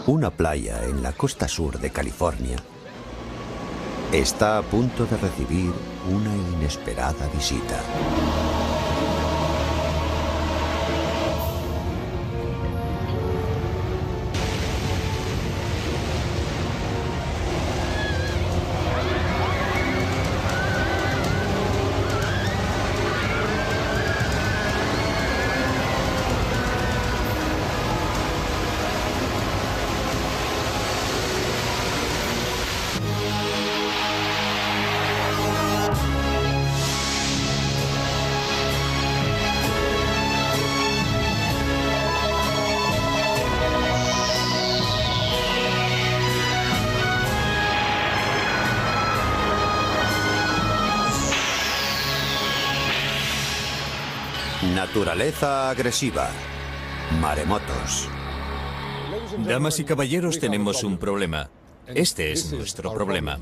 Una playa en la costa sur de California está a punto de recibir una inesperada visita. Naturaleza agresiva. Maremotos. Damas y caballeros, tenemos un problema. Este es nuestro problema.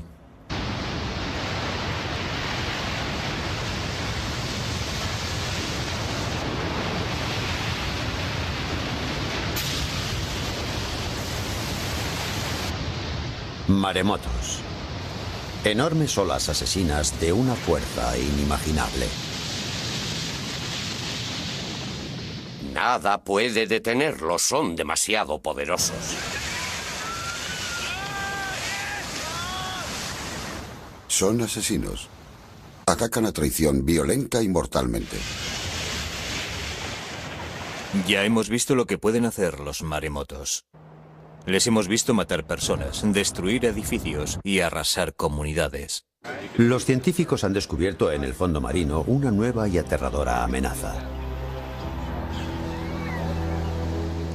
Maremotos. Enormes olas asesinas de una fuerza inimaginable. Nada puede detenerlos, son demasiado poderosos. Son asesinos. Atacan a traición violenta y mortalmente. Ya hemos visto lo que pueden hacer los maremotos. Les hemos visto matar personas, destruir edificios y arrasar comunidades. Los científicos han descubierto en el fondo marino una nueva y aterradora amenaza.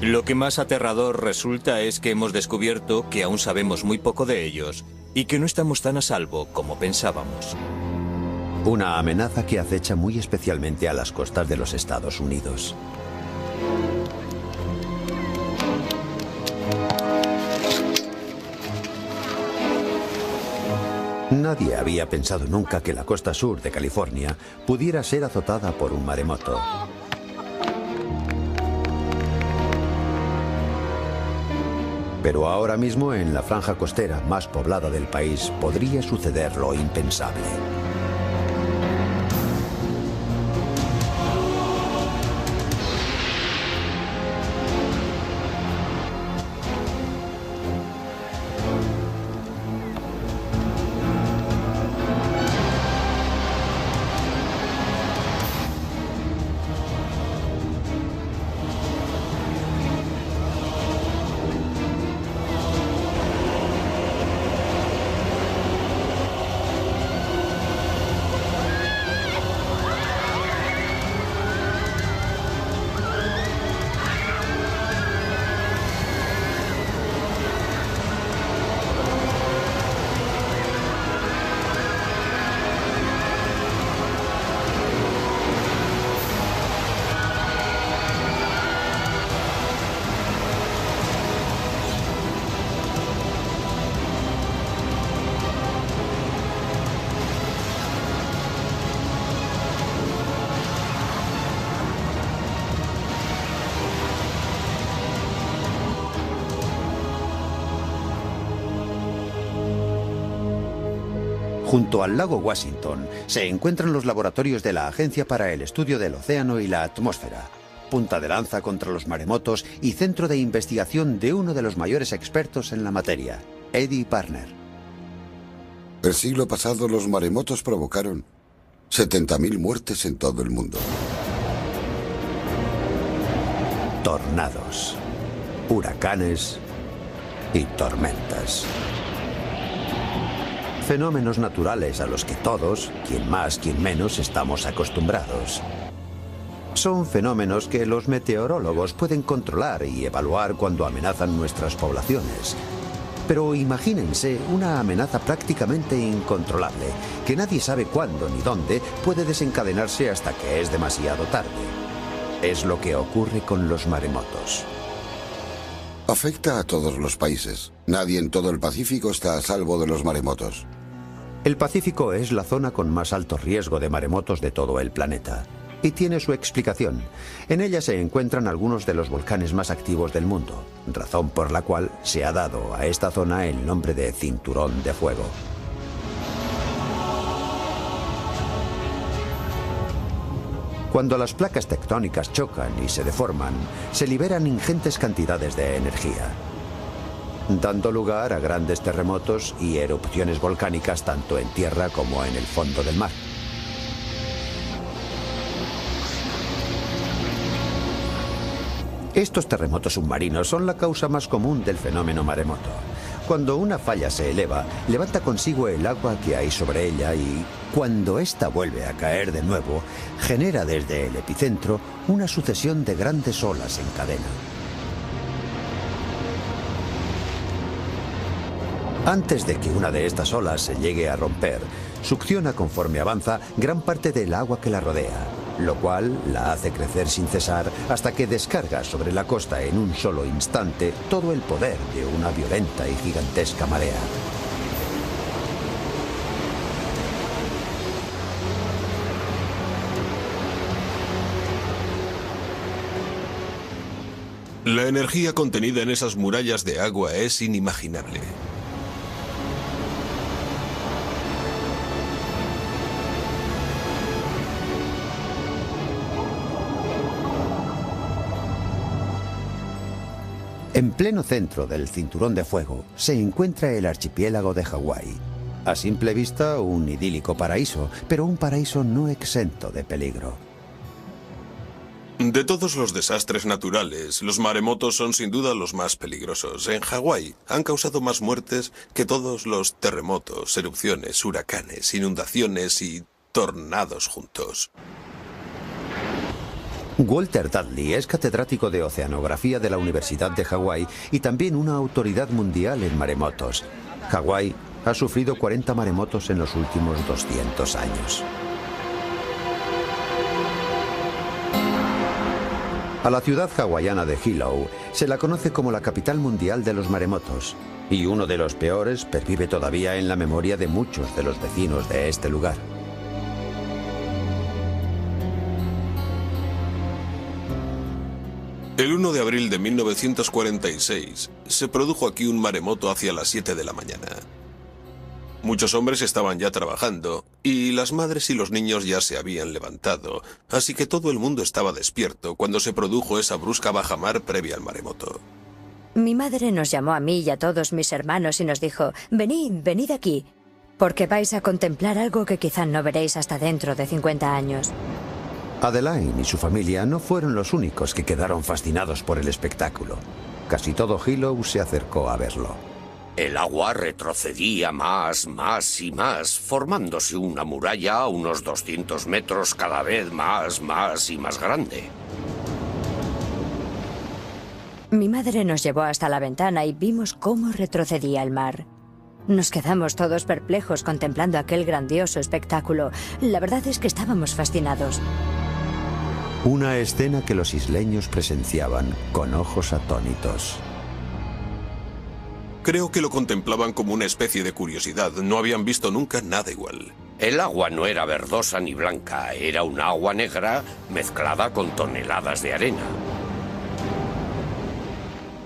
Lo que más aterrador resulta es que hemos descubierto que aún sabemos muy poco de ellos y que no estamos tan a salvo como pensábamos. Una amenaza que acecha muy especialmente a las costas de los Estados Unidos. Nadie había pensado nunca que la costa sur de California pudiera ser azotada por un maremoto. Pero ahora mismo en la franja costera más poblada del país podría suceder lo impensable. Junto al lago Washington se encuentran los laboratorios de la Agencia para el Estudio del Océano y la Atmósfera, punta de lanza contra los maremotos y centro de investigación de uno de los mayores expertos en la materia, Eddie Parner. El siglo pasado los maremotos provocaron 70.000 muertes en todo el mundo. Tornados, huracanes y tormentas. Fenómenos naturales a los que todos, quien más, quien menos, estamos acostumbrados. Son fenómenos que los meteorólogos pueden controlar y evaluar cuando amenazan nuestras poblaciones. Pero imagínense una amenaza prácticamente incontrolable, que nadie sabe cuándo ni dónde puede desencadenarse hasta que es demasiado tarde. Es lo que ocurre con los maremotos. Afecta a todos los países. Nadie en todo el Pacífico está a salvo de los maremotos. El Pacífico es la zona con más alto riesgo de maremotos de todo el planeta. Y tiene su explicación. En ella se encuentran algunos de los volcanes más activos del mundo, razón por la cual se ha dado a esta zona el nombre de Cinturón de Fuego. Cuando las placas tectónicas chocan y se deforman, se liberan ingentes cantidades de energía, dando lugar a grandes terremotos y erupciones volcánicas tanto en tierra como en el fondo del mar. Estos terremotos submarinos son la causa más común del fenómeno maremoto. Cuando una falla se eleva, levanta consigo el agua que hay sobre ella y, cuando ésta vuelve a caer de nuevo, genera desde el epicentro una sucesión de grandes olas en cadena. Antes de que una de estas olas se llegue a romper, succiona conforme avanza gran parte del agua que la rodea, lo cual la hace crecer sin cesar hasta que descarga sobre la costa en un solo instante todo el poder de una violenta y gigantesca marea. La energía contenida en esas murallas de agua es inimaginable. En pleno centro del Cinturón de Fuego se encuentra el archipiélago de Hawái. A simple vista, un idílico paraíso, pero un paraíso no exento de peligro. De todos los desastres naturales, los maremotos son sin duda los más peligrosos. En Hawái han causado más muertes que todos los terremotos, erupciones, huracanes, inundaciones y tornados juntos. Walter Dudley es catedrático de oceanografía de la Universidad de Hawái y también una autoridad mundial en maremotos. Hawái ha sufrido 40 maremotos en los últimos 200 años. A la ciudad hawaiana de Hilo se la conoce como la capital mundial de los maremotos, y uno de los peores pervive todavía en la memoria de muchos de los vecinos de este lugar. El 1 de abril de 1946 se produjo aquí un maremoto hacia las 7 de la mañana. Muchos hombres estaban ya trabajando y las madres y los niños ya se habían levantado, así que todo el mundo estaba despierto cuando se produjo esa brusca bajamar previa al maremoto. Mi madre nos llamó a mí y a todos mis hermanos y nos dijo: venid, venid aquí, porque vais a contemplar algo que quizá no veréis hasta dentro de 50 años. Adeline y su familia no fueron los únicos que quedaron fascinados por el espectáculo. Casi todo Hilo se acercó a verlo. El agua retrocedía más y más, formándose una muralla a unos 200 metros cada vez más y más grande. Mi madre nos llevó hasta la ventana y vimos cómo retrocedía el mar. Nos quedamos todos perplejos contemplando aquel grandioso espectáculo. La verdad es que estábamos fascinados. Una escena que los isleños presenciaban con ojos atónitos. Creo que lo contemplaban como una especie de curiosidad. No habían visto nunca nada igual. El agua no era verdosa ni blanca, era un agua negra mezclada con toneladas de arena.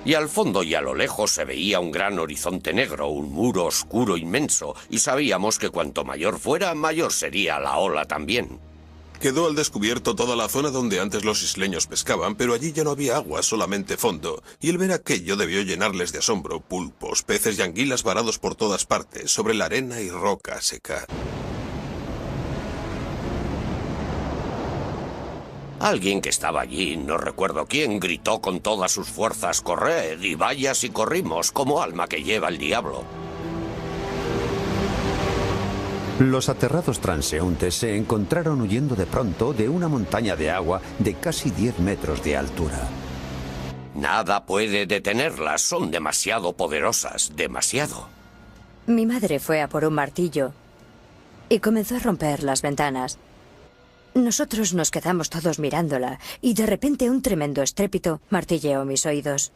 Y al fondo y a lo lejos se veía un gran horizonte negro, un muro oscuro inmenso, y sabíamos que cuanto mayor fuera, mayor sería la ola también. Quedó al descubierto toda la zona donde antes los isleños pescaban, pero allí ya no había agua, solamente fondo, y el ver aquello debió llenarles de asombro. Pulpos, peces y anguilas varados por todas partes, sobre la arena y roca seca. Alguien que estaba allí, no recuerdo quién, gritó con todas sus fuerzas: «¡Corred! Y vaya si corrimos, como alma que lleva el diablo». Los aterrados transeúntes se encontraron huyendo de pronto de una montaña de agua de casi 10 metros de altura. Nada puede detenerlas, son demasiado poderosas, demasiado. Mi madre fue a por un martillo y comenzó a romper las ventanas. Nosotros nos quedamos todos mirándola y de repente un tremendo estrépito martilleó mis oídos.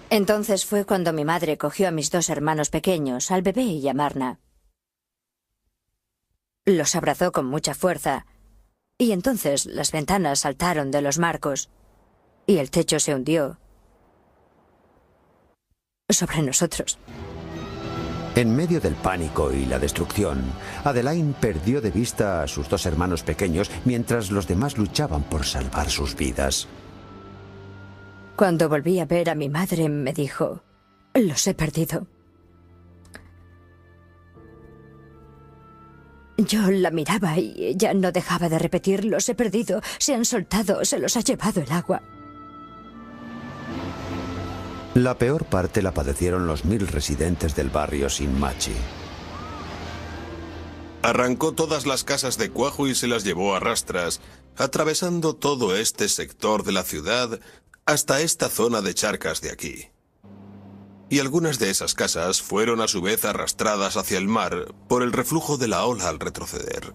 Entonces fue cuando mi madre cogió a mis 2 hermanos pequeños, al bebé y a Marna. Los abrazó con mucha fuerza Y entonces las ventanas saltaron de los marcos y el techo se hundió sobre nosotros. En medio del pánico y la destrucción, Adeline perdió de vista a sus dos hermanos pequeños mientras los demás luchaban por salvar sus vidas. Cuando volví a ver a mi madre, me dijo: los he perdido. Yo la miraba y ella no dejaba de repetir: los he perdido, se han soltado, se los ha llevado el agua. La peor parte la padecieron los 1000 residentes del barrio Shinmachi. Arrancó todas las casas de cuajo y se las llevó a rastras, atravesando todo este sector de la ciudad hasta esta zona de charcas de aquí. Y algunas de esas casas fueron a su vez arrastradas hacia el mar por el reflujo de la ola al retroceder.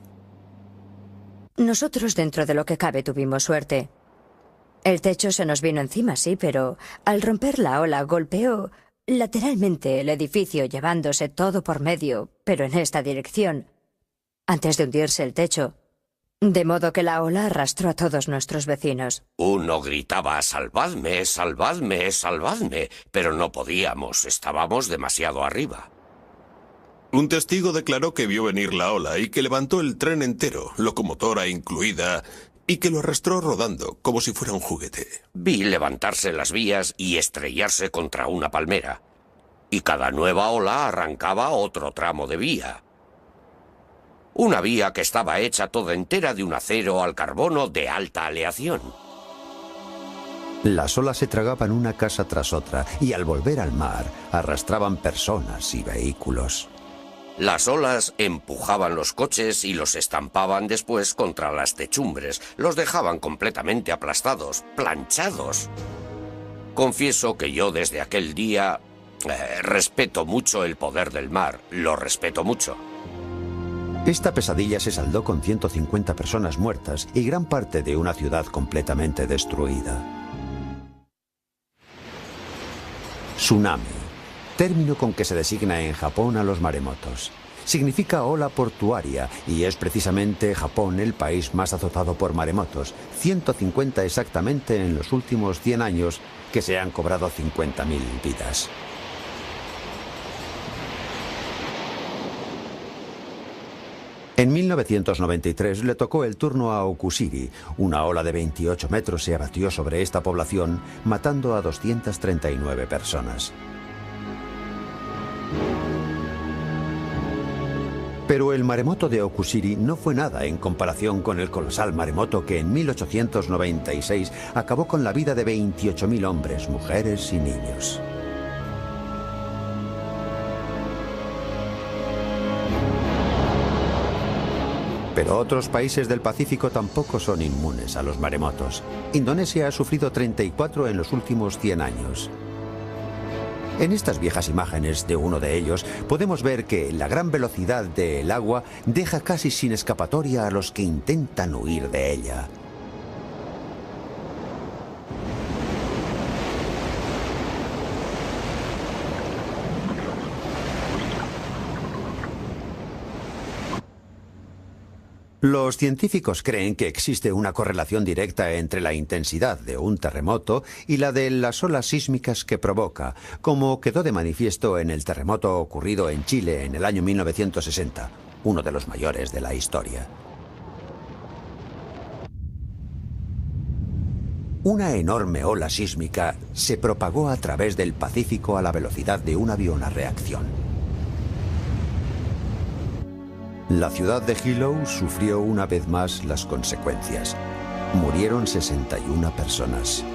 Nosotros, dentro de lo que cabe, tuvimos suerte. El techo se nos vino encima, sí, pero al romper la ola golpeó lateralmente el edificio, llevándose todo por medio, pero en esta dirección, antes de hundirse el techo. De modo que la ola arrastró a todos nuestros vecinos. Uno gritaba: «¡Salvadme, salvadme, salvadme!», pero no podíamos, estábamos demasiado arriba. Un testigo declaró que vio venir la ola y que levantó el tren entero, locomotora incluida, y que lo arrastró rodando como si fuera un juguete. Vi levantarse las vías y estrellarse contra una palmera. Y cada nueva ola arrancaba otro tramo de vía. Una vía que estaba hecha toda entera de un acero al carbono de alta aleación. Las olas se tragaban una casa tras otra y al volver al mar arrastraban personas y vehículos. Las olas empujaban los coches y los estampaban después contra las techumbres. Los dejaban completamente aplastados, planchados. Confieso que yo desde aquel día respeto mucho el poder del mar. Lo respeto mucho. Esta pesadilla se saldó con 150 personas muertas y gran parte de una ciudad completamente destruida. Tsunami. Término con que se designa en Japón a los maremotos. Significa ola portuaria y es precisamente Japón el país más azotado por maremotos, 150 exactamente en los últimos 100 años, que se han cobrado 50.000 vidas. En 1993 le tocó el turno a Okushiri. Una ola de 28 metros se abatió sobre esta población, matando a 239 personas. Pero el maremoto de Okushiri no fue nada en comparación con el colosal maremoto que en 1896 acabó con la vida de 28.000 hombres, mujeres y niños. Pero otros países del Pacífico tampoco son inmunes a los maremotos. Indonesia ha sufrido 34 en los últimos 100 años. En estas viejas imágenes de uno de ellos podemos ver que la gran velocidad del agua deja casi sin escapatoria a los que intentan huir de ella. Los científicos creen que existe una correlación directa entre la intensidad de un terremoto y la de las olas sísmicas que provoca, como quedó de manifiesto en el terremoto ocurrido en Chile en el año 1960, uno de los mayores de la historia. Una enorme ola sísmica se propagó a través del Pacífico a la velocidad de un avión a reacción. La ciudad de Hilo sufrió una vez más las consecuencias. Murieron 61 personas.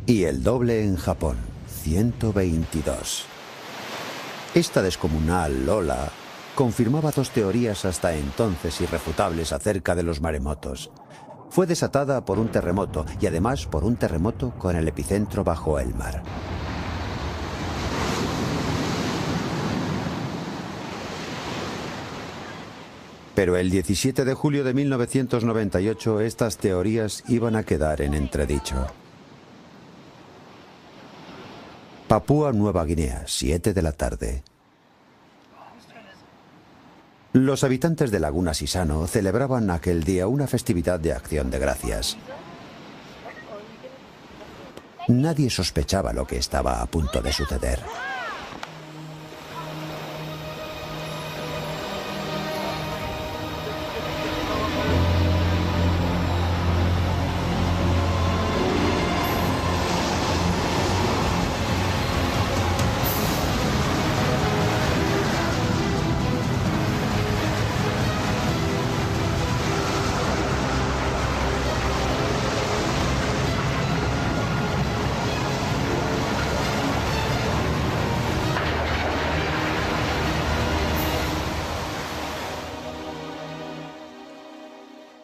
Y el doble en Japón, 122. Esta descomunal ola confirmaba dos teorías hasta entonces irrefutables acerca de los maremotos. Fue desatada por un terremoto y además por un terremoto con el epicentro bajo el mar. Pero el 17 de julio de 1998 estas teorías iban a quedar en entredicho. Papúa Nueva Guinea, 7 de la tarde. Los habitantes de Laguna Sisano celebraban aquel día una festividad de acción de gracias. Nadie sospechaba lo que estaba a punto de suceder.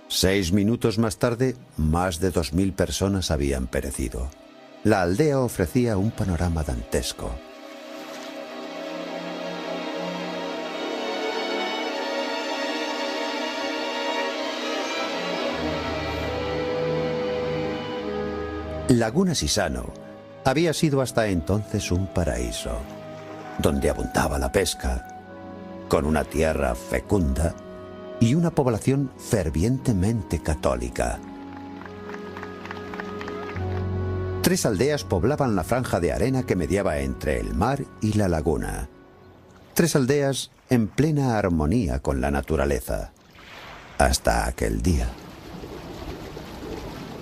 Seis minutos más tarde, más de 2000 personas habían perecido. La aldea ofrecía un panorama dantesco. Laguna Sisano había sido hasta entonces un paraíso, donde abundaba la pesca, con una tierra fecunda y una población fervientemente católica. 3 aldeas poblaban la franja de arena que mediaba entre el mar y la laguna. 3 aldeas en plena armonía con la naturaleza. Hasta aquel día.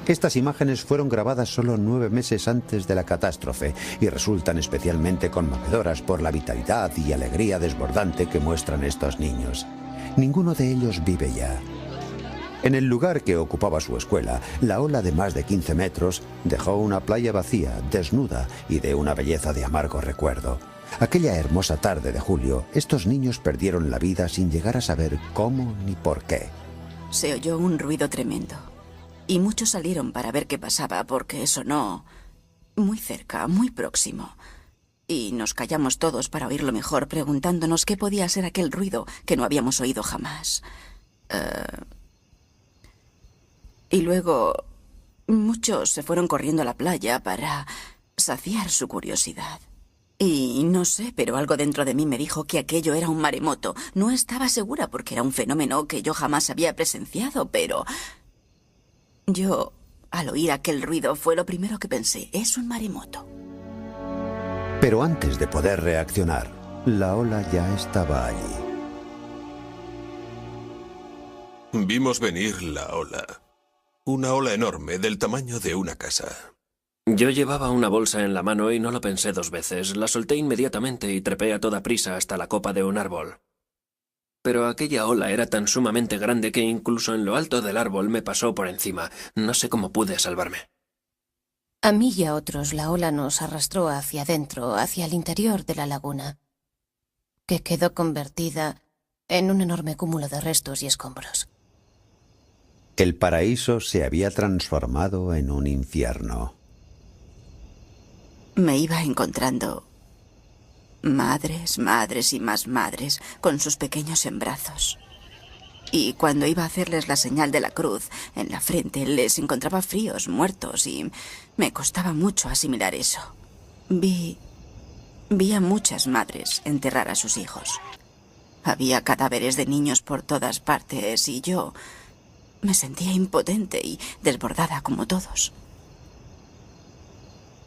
Estas imágenes fueron grabadas solo 9 meses antes de la catástrofe y resultan especialmente conmovedoras por la vitalidad y alegría desbordante que muestran estos niños. Ninguno de ellos vive ya. En el lugar que ocupaba su escuela, la ola de más de 15 metros dejó una playa vacía, desnuda y de una belleza de amargo recuerdo. Aquella hermosa tarde de julio, estos niños perdieron la vida sin llegar a saber cómo ni por qué. Se oyó un ruido tremendo y muchos salieron para ver qué pasaba porque sonó muy cerca, muy próximo. Y nos callamos todos para oírlo mejor, preguntándonos qué podía ser aquel ruido que no habíamos oído jamás. Y luego muchos se fueron corriendo a la playa para saciar su curiosidad. Y no sé, pero algo dentro de mí me dijo que aquello era un maremoto. No estaba segura porque era un fenómeno que yo jamás había presenciado, pero yo, al oír aquel ruido, fue lo primero que pensé. Es un maremoto. Pero antes de poder reaccionar, la ola ya estaba allí. Vimos venir la ola. Una ola enorme del tamaño de una casa. Yo llevaba una bolsa en la mano y no lo pensé 2 veces. La solté inmediatamente y trepé a toda prisa hasta la copa de un árbol. Pero aquella ola era tan sumamente grande que incluso en lo alto del árbol me pasó por encima. No sé cómo pude salvarme. A mí y a otros la ola nos arrastró hacia adentro, hacia el interior de la laguna, que quedó convertida en un enorme cúmulo de restos y escombros. El paraíso se había transformado en un infierno. Me iba encontrando madres, madres y más madres con sus pequeños en brazos. Y cuando iba a hacerles la señal de la cruz en la frente, les encontraba fríos, muertos, y me costaba mucho asimilar eso. Vi a muchas madres enterrar a sus hijos. Había cadáveres de niños por todas partes y yo me sentía impotente y desbordada como todos.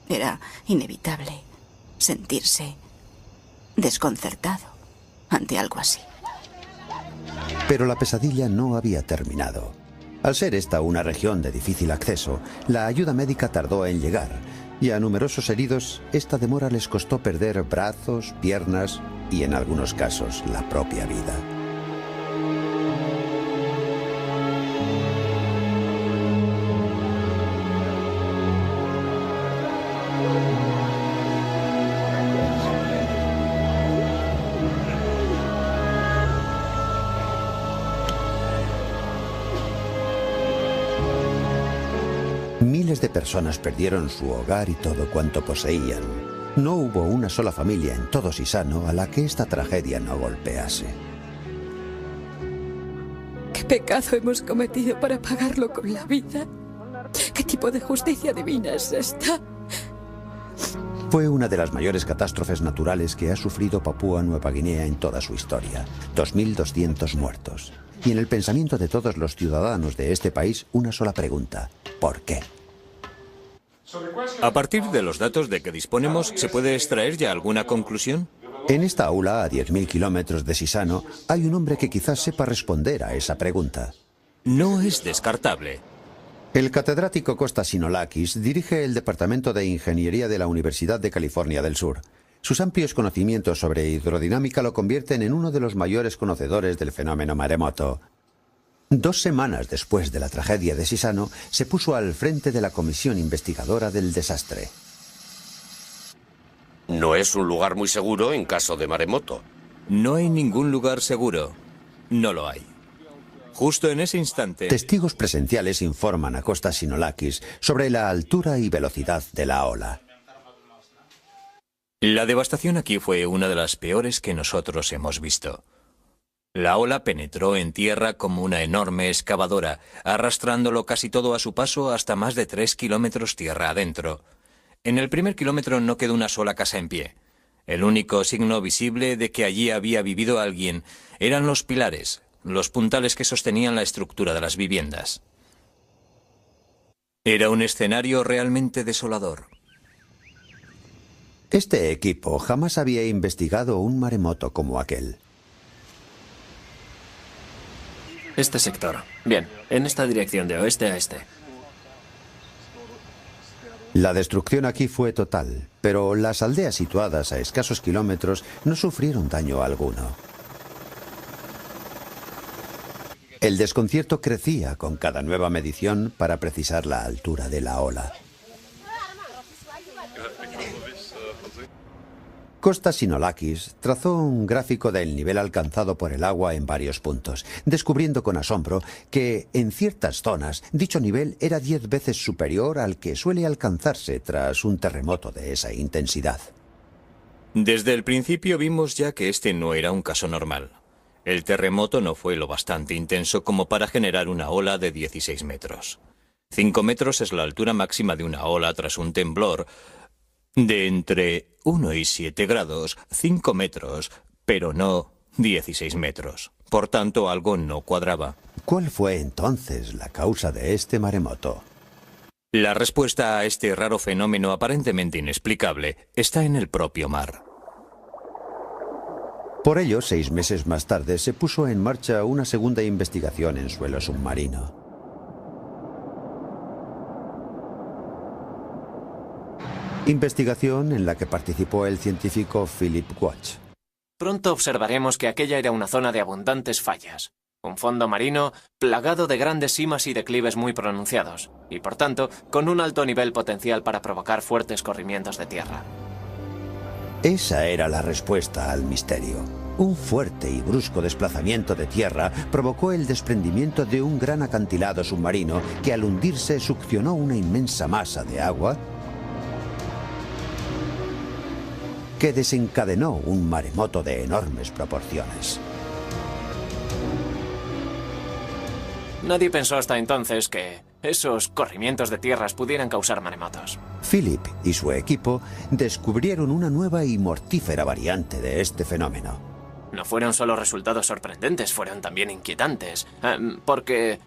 Era inevitable sentirse desconcertado ante algo así. Pero la pesadilla no había terminado. Al ser esta una región de difícil acceso, la ayuda médica tardó en llegar, y a numerosos heridos esta demora les costó perder brazos, piernas y, en algunos casos, la propia vida. Miles de personas perdieron su hogar y todo cuanto poseían. No hubo una sola familia en todo Sisano a la que esta tragedia no golpease. ¿Qué pecado hemos cometido para pagarlo con la vida? ¿Qué tipo de justicia divina es esta? Fue una de las mayores catástrofes naturales que ha sufrido Papúa Nueva Guinea en toda su historia. 2.200 muertos. Y en el pensamiento de todos los ciudadanos de este país, una sola pregunta. ¿Por qué? A partir de los datos de que disponemos, ¿se puede extraer ya alguna conclusión? En esta aula, a 10.000 kilómetros de Sisano, hay un hombre que quizás sepa responder a esa pregunta. No es descartable. El catedrático Costas Sinolakis dirige el Departamento de Ingeniería de la Universidad de California del Sur. Sus amplios conocimientos sobre hidrodinámica lo convierten en uno de los mayores conocedores del fenómeno maremoto. 2 semanas después de la tragedia de Sisano, se puso al frente de la comisión investigadora del desastre. No es un lugar muy seguro en caso de maremoto. No hay ningún lugar seguro. No lo hay. Justo en ese instante... Testigos presenciales informan a Costas Sinolakis sobre la altura y velocidad de la ola. La devastación aquí fue una de las peores que nosotros hemos visto. La ola penetró en tierra como una enorme excavadora, arrastrándolo casi todo a su paso hasta más de 3 kilómetros tierra adentro. En el primer kilómetro no quedó una sola casa en pie. El único signo visible de que allí había vivido alguien eran los pilares, los puntales que sostenían la estructura de las viviendas. Era un escenario realmente desolador. Este equipo jamás había investigado un maremoto como aquel. Este sector. Bien, en esta dirección de oeste a este. La destrucción aquí fue total, pero las aldeas situadas a escasos kilómetros no sufrieron daño alguno. El desconcierto crecía con cada nueva medición para precisar la altura de la ola. Costas Sinolakis trazó un gráfico del nivel alcanzado por el agua en varios puntos, descubriendo con asombro que, en ciertas zonas, dicho nivel era 10 veces superior al que suele alcanzarse tras un terremoto de esa intensidad. Desde el principio vimos ya que este no era un caso normal. El terremoto no fue lo bastante intenso como para generar una ola de 16 metros. 5 metros es la altura máxima de una ola tras un temblor de entre 1 y 7 grados, 5 metros, pero no 16 metros. Por tanto, algo no cuadraba. ¿Cuál fue entonces la causa de este maremoto? La respuesta a este raro fenómeno aparentemente inexplicable está en el propio mar. Por ello, 6 meses más tarde, se puso en marcha una segunda investigación en suelo submarino. Investigación en la que participó el científico Philip Watch. Pronto observaremos que aquella era una zona de abundantes fallas. Un fondo marino plagado de grandes simas y declives muy pronunciados, y por tanto, con un alto nivel potencial para provocar fuertes corrimientos de tierra. Esa era la respuesta al misterio. Un fuerte y brusco desplazamiento de tierra provocó el desprendimiento de un gran acantilado submarino que al hundirse succionó una inmensa masa de agua que desencadenó un maremoto de enormes proporciones. Nadie pensó hasta entonces que esos corrimientos de tierras pudieran causar maremotos. Philip y su equipo descubrieron una nueva y mortífera variante de este fenómeno. No fueron solo resultados sorprendentes, fueron también inquietantes, porque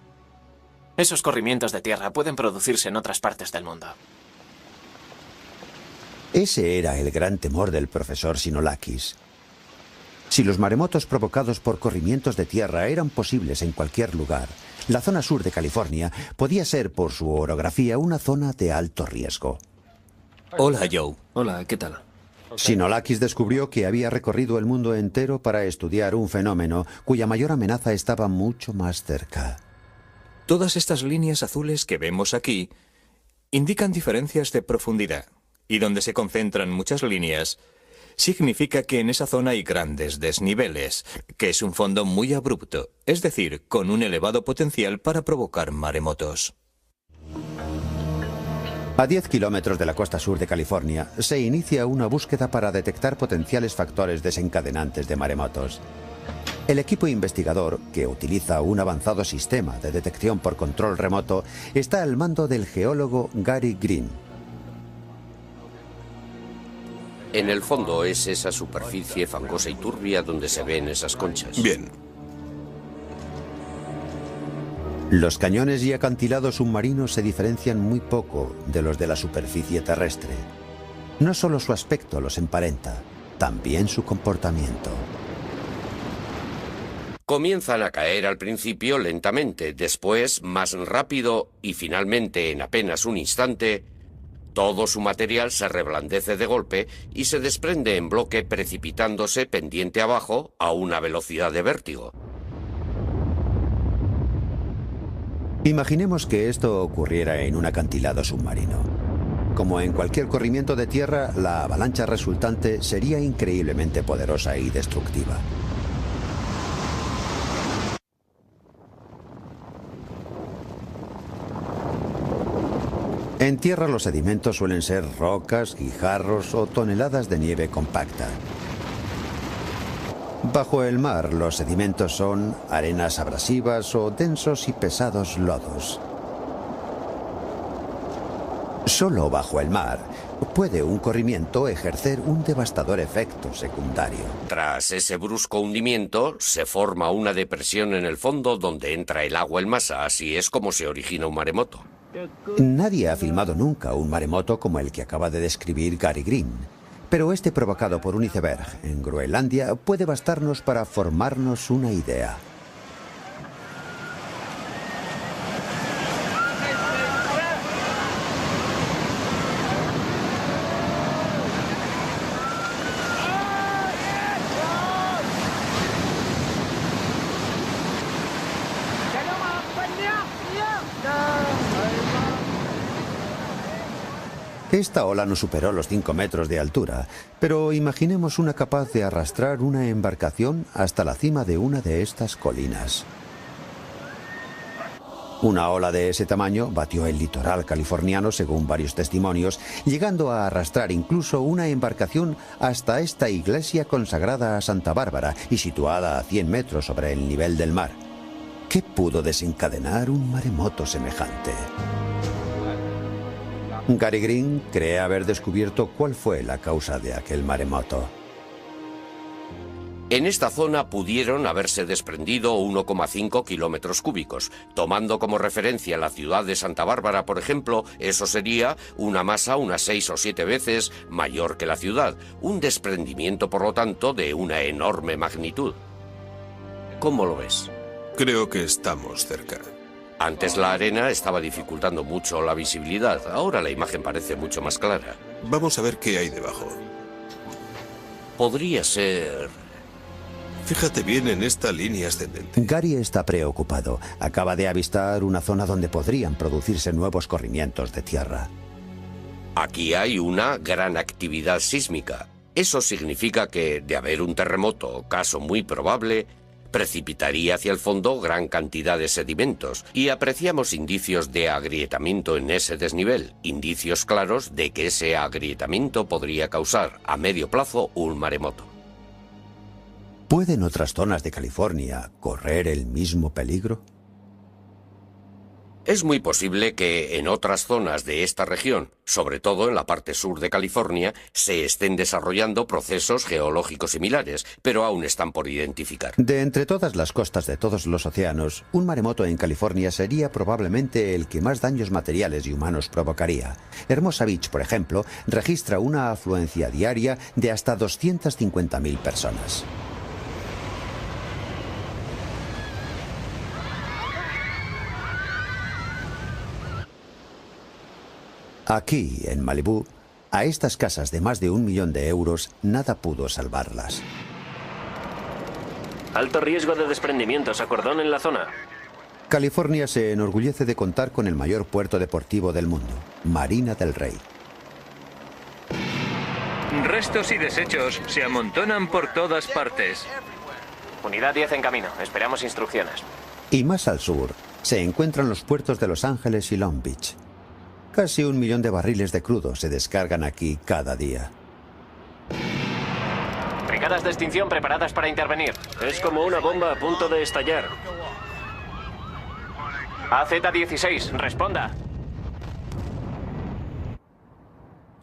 esos corrimientos de tierra pueden producirse en otras partes del mundo. Ese era el gran temor del profesor Sinolakis. Si los maremotos provocados por corrimientos de tierra eran posibles en cualquier lugar, la zona sur de California podía ser, por su orografía, una zona de alto riesgo. Hola, Joe. Hola, ¿qué tal? Sinolakis descubrió que había recorrido el mundo entero para estudiar un fenómeno cuya mayor amenaza estaba mucho más cerca. Todas estas líneas azules que vemos aquí indican diferencias de profundidad. Y donde se concentran muchas líneas, significa que en esa zona hay grandes desniveles, que es un fondo muy abrupto, es decir, con un elevado potencial para provocar maremotos. A 10 kilómetros de la costa sur de California, se inicia una búsqueda para detectar potenciales factores desencadenantes de maremotos. El equipo investigador, que utiliza un avanzado sistema de detección por control remoto, está al mando del geólogo Gary Green. En el fondo es esa superficie fangosa y turbia donde se ven esas conchas. Bien. Los cañones y acantilados submarinos se diferencian muy poco de los de la superficie terrestre. No solo su aspecto los emparenta, también su comportamiento. Comienzan a caer al principio lentamente, después más rápido y finalmente en apenas un instante, todo su material se reblandece de golpe y se desprende en bloque precipitándose pendiente abajo a una velocidad de vértigo. Imaginemos que esto ocurriera en un acantilado submarino. Como en cualquier corrimiento de tierra, la avalancha resultante sería increíblemente poderosa y destructiva. En tierra los sedimentos suelen ser rocas, guijarros o toneladas de nieve compacta. Bajo el mar, los sedimentos son arenas abrasivas o densos y pesados lodos. Solo bajo el mar puede un corrimiento ejercer un devastador efecto secundario. Tras ese brusco hundimiento, se forma una depresión en el fondo donde entra el agua en masa. Así es como se origina un maremoto. Nadie ha filmado nunca un maremoto como el que acaba de describir Gary Green. Pero este provocado por un iceberg en Groenlandia puede bastarnos para formarnos una idea. Esta ola no superó los 5 metros de altura, pero imaginemos una capaz de arrastrar una embarcación hasta la cima de una de estas colinas. Una ola de ese tamaño batió el litoral californiano, según varios testimonios, llegando a arrastrar incluso una embarcación hasta esta iglesia consagrada a Santa Bárbara y situada a 100 metros sobre el nivel del mar. ¿Qué pudo desencadenar un maremoto semejante? Gary Green cree haber descubierto cuál fue la causa de aquel maremoto. En esta zona pudieron haberse desprendido 1,5 kilómetros cúbicos. Tomando como referencia la ciudad de Santa Bárbara, por ejemplo, eso sería una masa unas 6 o 7 veces mayor que la ciudad. Un desprendimiento, por lo tanto, de una enorme magnitud. ¿Cómo lo ves? Creo que estamos cerca. Antes la arena estaba dificultando mucho la visibilidad. Ahora la imagen parece mucho más clara. Vamos a ver qué hay debajo. Podría ser... Fíjate bien en esta línea ascendente. Gary está preocupado. Acaba de avistar una zona donde podrían producirse nuevos corrimientos de tierra. Aquí hay una gran actividad sísmica. Eso significa que, de haber un terremoto, caso muy probable, precipitaría hacia el fondo gran cantidad de sedimentos y apreciamos indicios de agrietamiento en ese desnivel, indicios claros de que ese agrietamiento podría causar a medio plazo un maremoto. ¿Pueden otras zonas de California correr el mismo peligro? Es muy posible que en otras zonas de esta región, sobre todo en la parte sur de California, se estén desarrollando procesos geológicos similares, pero aún están por identificar. De entre todas las costas de todos los océanos, un maremoto en California sería probablemente el que más daños materiales y humanos provocaría. Hermosa Beach, por ejemplo, registra una afluencia diaria de hasta 250.000 personas. Aquí, en Malibú, a estas casas de más de 1 millón de euros, nada pudo salvarlas. Alto riesgo de desprendimientos a cordón en la zona. California se enorgullece de contar con el mayor puerto deportivo del mundo, Marina del Rey. Restos y desechos se amontonan por todas partes. Unidad 10 en camino. Esperamos instrucciones. Y más al sur, se encuentran los puertos de Los Ángeles y Long Beach. Casi 1 millón de barriles de crudo se descargan aquí cada día. Brigadas de extinción preparadas para intervenir. Es como una bomba a punto de estallar. AZ-16, responda.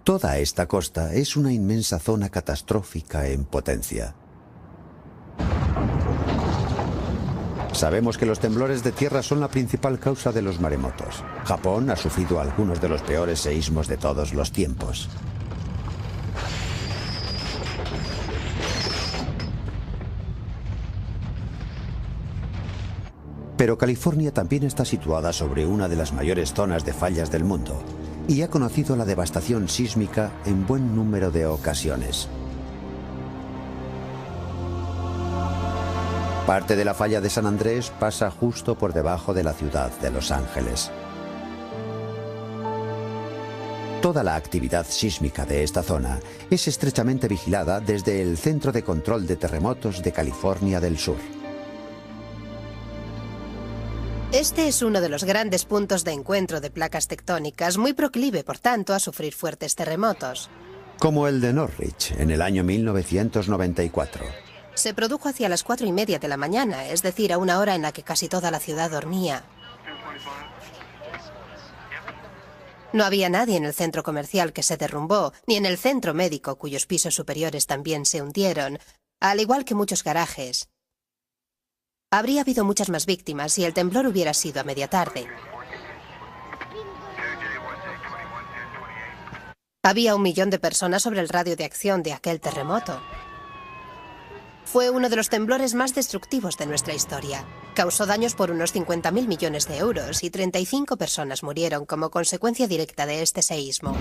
Toda esta costa es una inmensa zona catastrófica en potencia. Sabemos que los temblores de tierra son la principal causa de los maremotos. Japón ha sufrido algunos de los peores seísmos de todos los tiempos. Pero California también está situada sobre una de las mayores zonas de fallas del mundo y ha conocido la devastación sísmica en buen número de ocasiones. Parte de la falla de San Andrés pasa justo por debajo de la ciudad de Los Ángeles. Toda la actividad sísmica de esta zona es estrechamente vigilada desde el Centro de Control de Terremotos de California del Sur. Este es uno de los grandes puntos de encuentro de placas tectónicas, muy proclive, por tanto, a sufrir fuertes terremotos. Como el de Norwich en el año 1994. Se produjo hacia las 4:30 de la mañana, es decir, a una hora en la que casi toda la ciudad dormía. No había nadie en el centro comercial que se derrumbó, ni en el centro médico, cuyos pisos superiores también se hundieron, al igual que muchos garajes. Habría habido muchas más víctimas si el temblor hubiera sido a media tarde. Había 1 millón de personas sobre el radio de acción de aquel terremoto. Fue uno de los temblores más destructivos de nuestra historia. Causó daños por unos 50.000 millones de euros y 35 personas murieron como consecuencia directa de este seísmo.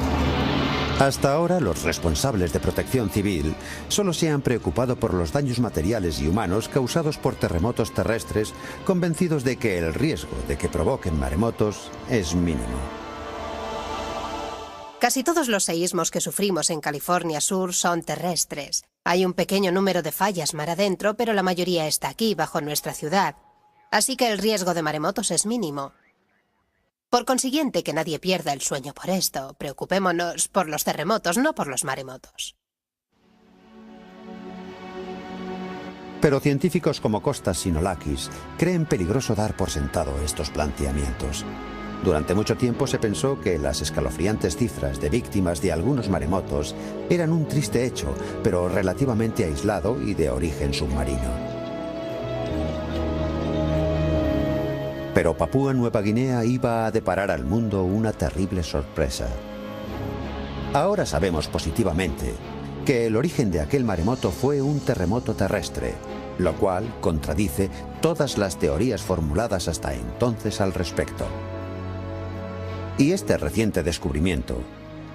Hasta ahora, los responsables de protección civil solo se han preocupado por los daños materiales y humanos causados por terremotos terrestres, convencidos de que el riesgo de que provoquen maremotos es mínimo. Casi todos los seísmos que sufrimos en California Sur son terrestres. Hay un pequeño número de fallas mar adentro, pero la mayoría está aquí, bajo nuestra ciudad. Así que el riesgo de maremotos es mínimo. Por consiguiente, que nadie pierda el sueño por esto. Preocupémonos por los terremotos, no por los maremotos. Pero científicos como Kostas Sinolakis creen peligroso dar por sentado estos planteamientos. Durante mucho tiempo se pensó que las escalofriantes cifras de víctimas de algunos maremotos eran un triste hecho, pero relativamente aislado y de origen submarino. Pero Papúa Nueva Guinea iba a deparar al mundo una terrible sorpresa. Ahora sabemos positivamente que el origen de aquel maremoto fue un terremoto terrestre, lo cual contradice todas las teorías formuladas hasta entonces al respecto. Y este reciente descubrimiento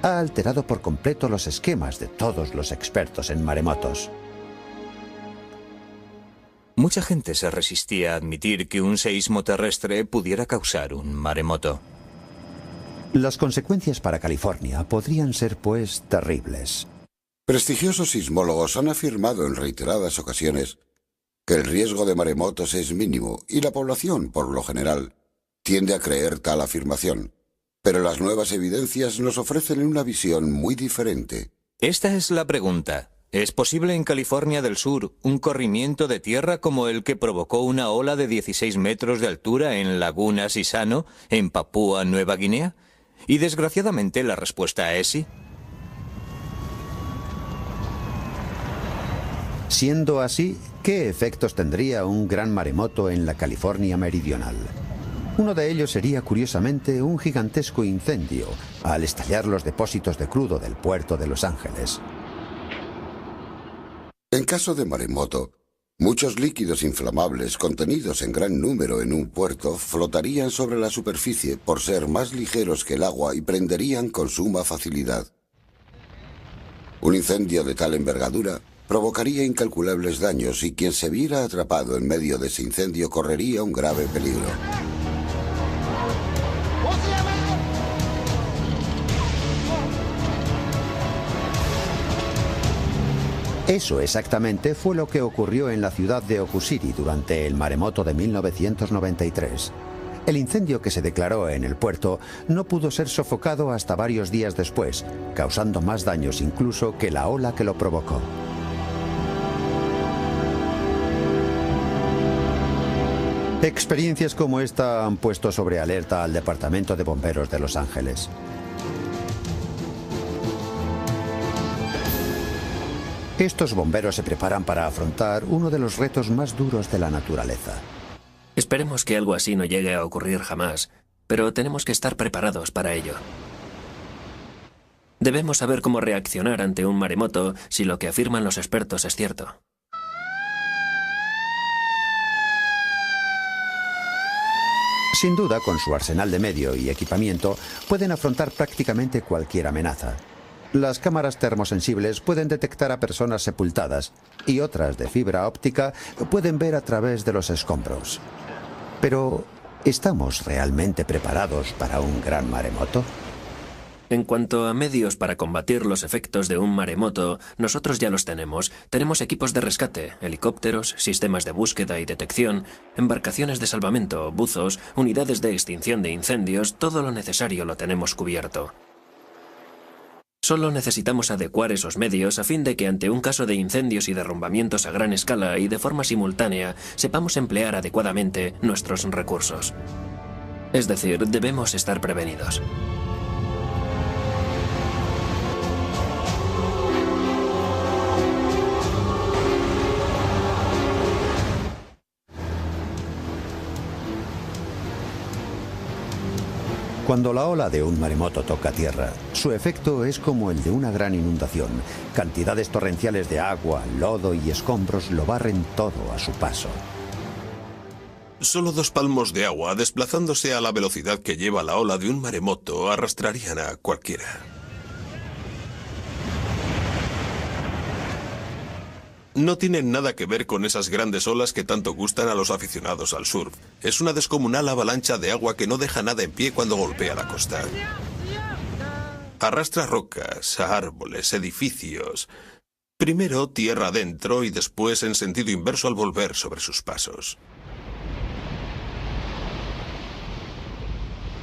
ha alterado por completo los esquemas de todos los expertos en maremotos. Mucha gente se resistía a admitir que un seísmo terrestre pudiera causar un maremoto. Las consecuencias para California podrían ser, pues, terribles. Prestigiosos sismólogos han afirmado en reiteradas ocasiones que el riesgo de maremotos es mínimo y la población, por lo general, tiende a creer tal afirmación. Pero las nuevas evidencias nos ofrecen una visión muy diferente. Esta es la pregunta. ¿Es posible en California del Sur un corrimiento de tierra como el que provocó una ola de 16 metros de altura en Laguna Sisano, en Papúa Nueva Guinea? Y desgraciadamente la respuesta es sí. Siendo así, ¿qué efectos tendría un gran maremoto en la California meridional? Uno de ellos sería, curiosamente, un gigantesco incendio al estallar los depósitos de crudo del puerto de Los Ángeles. En caso de maremoto, muchos líquidos inflamables contenidos en gran número en un puerto flotarían sobre la superficie por ser más ligeros que el agua y prenderían con suma facilidad. Un incendio de tal envergadura provocaría incalculables daños y quien se viera atrapado en medio de ese incendio correría un grave peligro. Eso exactamente fue lo que ocurrió en la ciudad de Okusiri durante el maremoto de 1993. El incendio que se declaró en el puerto no pudo ser sofocado hasta varios días después, causando más daños incluso que la ola que lo provocó. Experiencias como esta han puesto sobre alerta al Departamento de Bomberos de Los Ángeles. Estos bomberos se preparan para afrontar uno de los retos más duros de la naturaleza. Esperemos que algo así no llegue a ocurrir jamás, pero tenemos que estar preparados para ello. Debemos saber cómo reaccionar ante un maremoto si lo que afirman los expertos es cierto. Sin duda, con su arsenal de medio y equipamiento, pueden afrontar prácticamente cualquier amenaza. Las cámaras termosensibles pueden detectar a personas sepultadas y otras de fibra óptica pueden ver a través de los escombros. Pero, ¿estamos realmente preparados para un gran maremoto? En cuanto a medios para combatir los efectos de un maremoto, nosotros ya los tenemos. Tenemos equipos de rescate, helicópteros, sistemas de búsqueda y detección, embarcaciones de salvamento, buzos, unidades de extinción de incendios, todo lo necesario lo tenemos cubierto. Solo necesitamos adecuar esos medios a fin de que ante un caso de incendios y derrumbamientos a gran escala y de forma simultánea, sepamos emplear adecuadamente nuestros recursos. Es decir, debemos estar prevenidos. Cuando la ola de un maremoto toca tierra, su efecto es como el de una gran inundación. Cantidades torrenciales de agua, lodo y escombros lo barren todo a su paso. Solo 2 palmos de agua, desplazándose a la velocidad que lleva la ola de un maremoto, arrastrarían a cualquiera. No tienen nada que ver con esas grandes olas que tanto gustan a los aficionados al surf. Es una descomunal avalancha de agua que no deja nada en pie cuando golpea la costa. Arrastra rocas, árboles, edificios. Primero tierra adentro y después en sentido inverso al volver sobre sus pasos.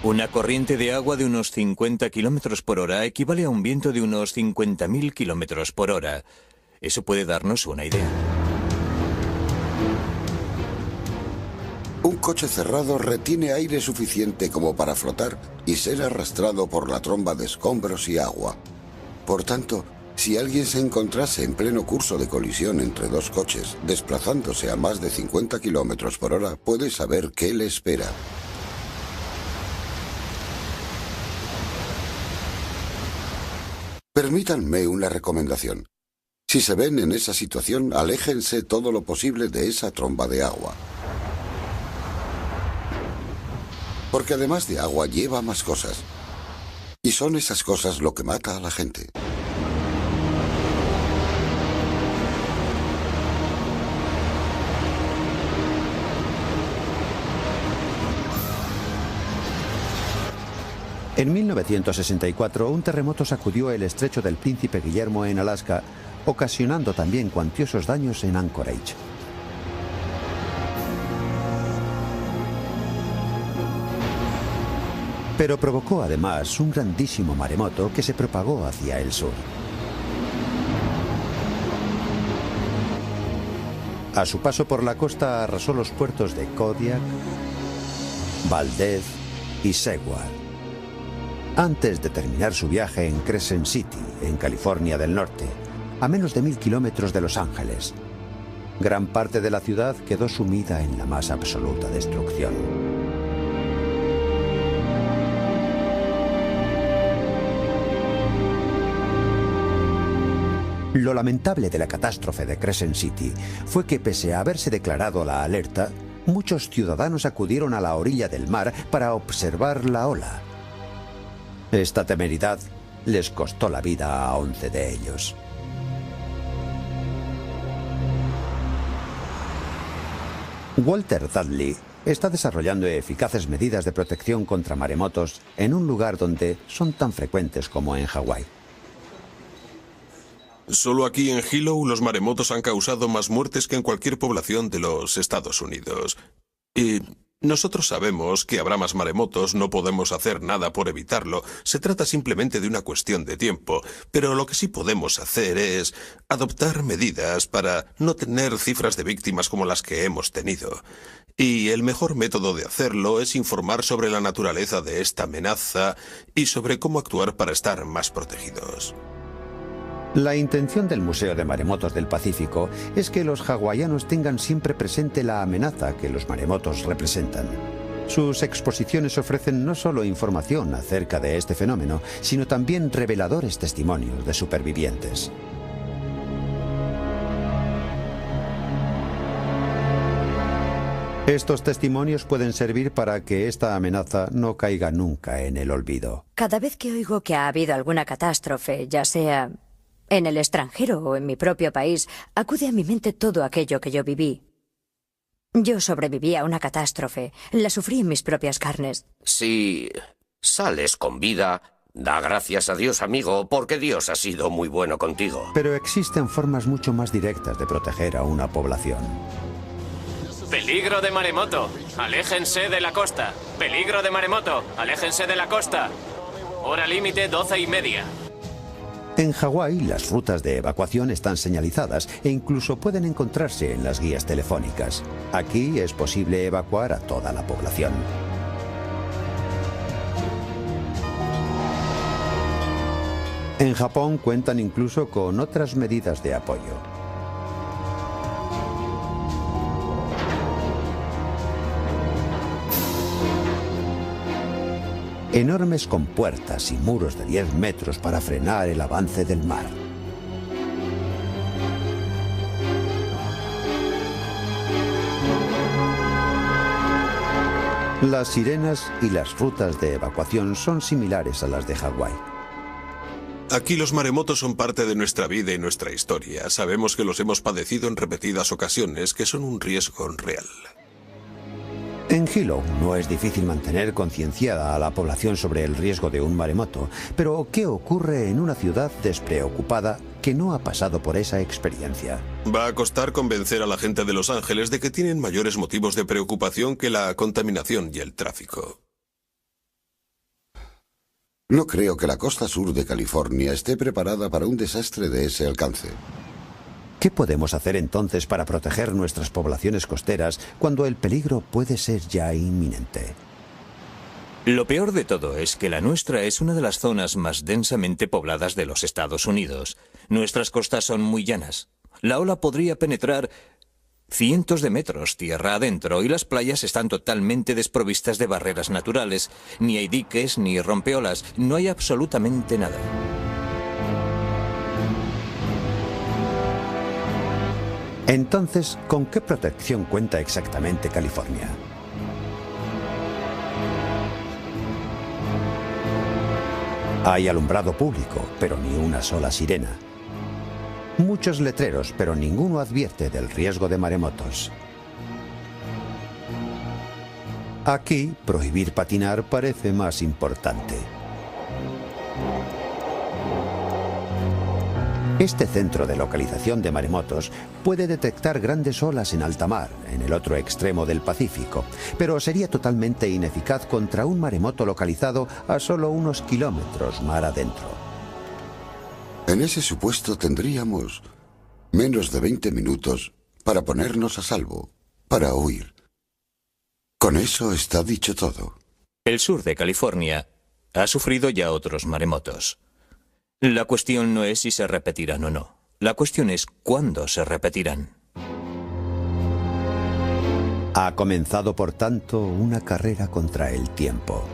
Una corriente de agua de unos 50 kilómetros por hora equivale a un viento de unos 50.000 kilómetros por hora. Eso puede darnos una idea. Un coche cerrado retiene aire suficiente como para flotar y ser arrastrado por la tromba de escombros y agua. Por tanto, si alguien se encontrase en pleno curso de colisión entre 2 coches, desplazándose a más de 50 kilómetros por hora, puede saber qué le espera. Permítanme una recomendación. Si se ven en esa situación, aléjense todo lo posible de esa tromba de agua. Porque además de agua lleva más cosas. Y son esas cosas lo que mata a la gente. En 1964, un terremoto sacudió el estrecho del Príncipe Guillermo en Alaska, ocasionando también cuantiosos daños en Anchorage. Pero provocó además un grandísimo maremoto que se propagó hacia el sur. A su paso por la costa arrasó los puertos de Kodiak, Valdez y Seward, antes de terminar su viaje en Crescent City, en California del Norte, a menos de 1000 kilómetros de Los Ángeles. Gran parte de la ciudad quedó sumida en la más absoluta destrucción. Lo lamentable de la catástrofe de Crescent City fue que, pese a haberse declarado la alerta, muchos ciudadanos acudieron a la orilla del mar para observar la ola. Esta temeridad les costó la vida a 11 de ellos. Walter Dudley está desarrollando eficaces medidas de protección contra maremotos en un lugar donde son tan frecuentes como en Hawái. Solo aquí en Hilo los maremotos han causado más muertes que en cualquier población de los Estados Unidos. Y nosotros sabemos que habrá más maremotos, no podemos hacer nada por evitarlo. Se trata simplemente de una cuestión de tiempo. Pero lo que sí podemos hacer es adoptar medidas para no tener cifras de víctimas como las que hemos tenido. Y el mejor método de hacerlo es informar sobre la naturaleza de esta amenaza y sobre cómo actuar para estar más protegidos. La intención del Museo de Maremotos del Pacífico es que los hawaianos tengan siempre presente la amenaza que los maremotos representan. Sus exposiciones ofrecen no solo información acerca de este fenómeno, sino también reveladores testimonios de supervivientes. Estos testimonios pueden servir para que esta amenaza no caiga nunca en el olvido. Cada vez que oigo que ha habido alguna catástrofe, ya sea en el extranjero o en mi propio país, acude a mi mente todo aquello que yo viví. Yo sobreviví a una catástrofe. La sufrí en mis propias carnes. Si sales con vida, da gracias a Dios, amigo, porque Dios ha sido muy bueno contigo. Pero existen formas mucho más directas de proteger a una población. Peligro de maremoto. Aléjense de la costa. Peligro de maremoto. Aléjense de la costa. Hora límite 12:30. En Hawái, las rutas de evacuación están señalizadas e incluso pueden encontrarse en las guías telefónicas. Aquí es posible evacuar a toda la población. En Japón cuentan incluso con otras medidas de apoyo. Enormes compuertas y muros de 10 metros para frenar el avance del mar. Las sirenas y las rutas de evacuación son similares a las de Hawái. Aquí los maremotos son parte de nuestra vida y nuestra historia. Sabemos que los hemos padecido en repetidas ocasiones, que son un riesgo real. En Hilo no es difícil mantener concienciada a la población sobre el riesgo de un maremoto, pero ¿qué ocurre en una ciudad despreocupada que no ha pasado por esa experiencia? Va a costar convencer a la gente de Los Ángeles de que tienen mayores motivos de preocupación que la contaminación y el tráfico. No creo que la costa sur de California esté preparada para un desastre de ese alcance. ¿Qué podemos hacer entonces para proteger nuestras poblaciones costeras cuando el peligro puede ser ya inminente? Lo peor de todo es que la nuestra es una de las zonas más densamente pobladas de los Estados Unidos. Nuestras costas son muy llanas. La ola podría penetrar cientos de metros tierra adentro y las playas están totalmente desprovistas de barreras naturales. Ni hay diques ni rompeolas, no hay absolutamente nada. Entonces, ¿con qué protección cuenta exactamente California? Hay alumbrado público, pero ni una sola sirena. Muchos letreros, pero ninguno advierte del riesgo de maremotos. Aquí, prohibir patinar parece más importante. Este centro de localización de maremotos puede detectar grandes olas en alta mar, en el otro extremo del Pacífico, pero sería totalmente ineficaz contra un maremoto localizado a solo unos kilómetros mar adentro. En ese supuesto tendríamos menos de 20 minutos para ponernos a salvo, para huir. Con eso está dicho todo. El sur de California ha sufrido ya otros maremotos. La cuestión no es si se repetirán o no. La cuestión es cuándo se repetirán. Ha comenzado, por tanto, una carrera contra el tiempo.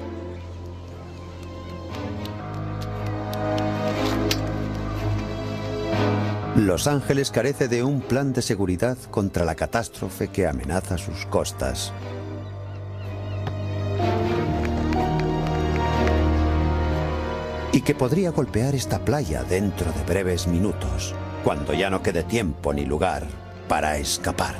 Los Ángeles carece de un plan de seguridad contra la catástrofe que amenaza sus costas. Y que podría golpear esta playa dentro de breves minutos, cuando ya no quede tiempo ni lugar para escapar.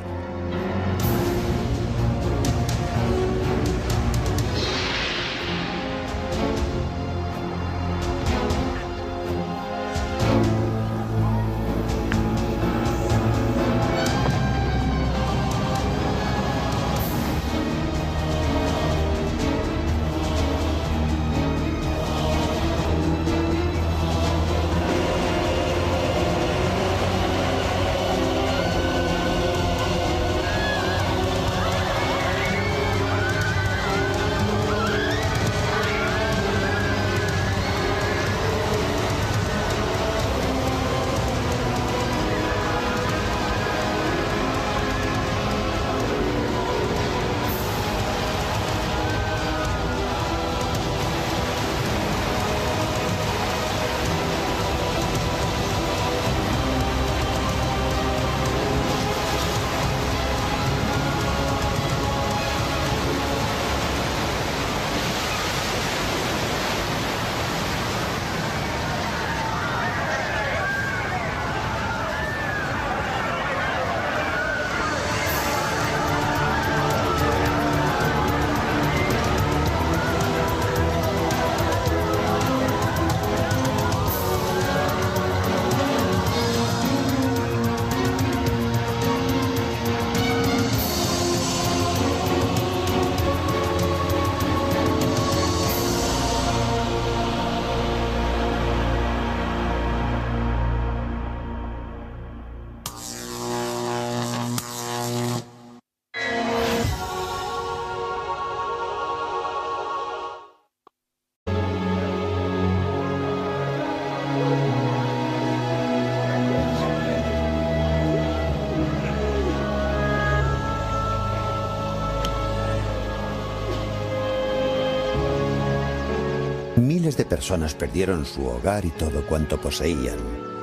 Miles de personas perdieron su hogar y todo cuanto poseían.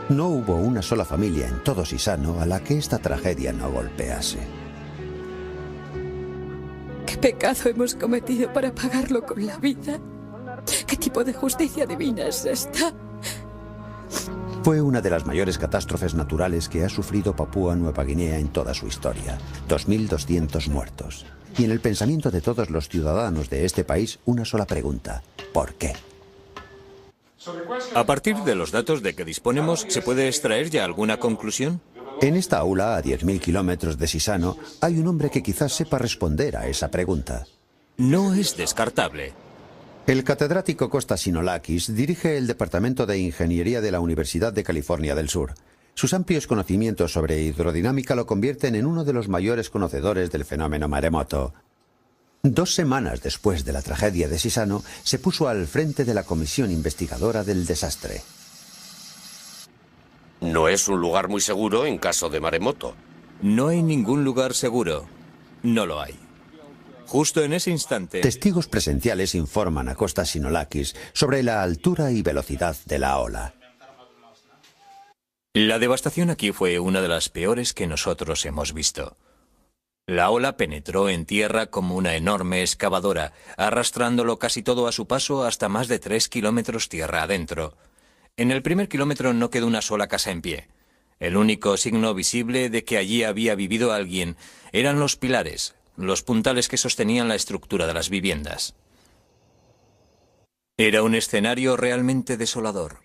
No hubo una sola familia en todo Sisano a la que esta tragedia no golpease. ¿Qué pecado hemos cometido para pagarlo con la vida? ¿Qué tipo de justicia divina es esta? Fue una de las mayores catástrofes naturales que ha sufrido Papúa Nueva Guinea en toda su historia. 2.200 muertos. Y en el pensamiento de todos los ciudadanos de este país, una sola pregunta: ¿por qué? A partir de los datos de que disponemos, ¿se puede extraer ya alguna conclusión? En esta aula, a 10.000 kilómetros de Sisano, hay un hombre que quizás sepa responder a esa pregunta. No es descartable. El catedrático Costas Sinolakis dirige el Departamento de Ingeniería de la Universidad de California del Sur. Sus amplios conocimientos sobre hidrodinámica lo convierten en uno de los mayores conocedores del fenómeno maremoto. 2 semanas después de la tragedia de Sisano, se puso al frente de la comisión investigadora del desastre. No es un lugar muy seguro en caso de maremoto. No hay ningún lugar seguro. No lo hay. Justo en ese instante... Testigos presenciales informan a Costas Sinolakis sobre la altura y velocidad de la ola. La devastación aquí fue una de las peores que nosotros hemos visto. La ola penetró en tierra como una enorme excavadora, arrastrándolo casi todo a su paso hasta más de 3 kilómetros tierra adentro. En el primer kilómetro no quedó una sola casa en pie. El único signo visible de que allí había vivido alguien eran los pilares, los puntales que sostenían la estructura de las viviendas. Era un escenario realmente desolador.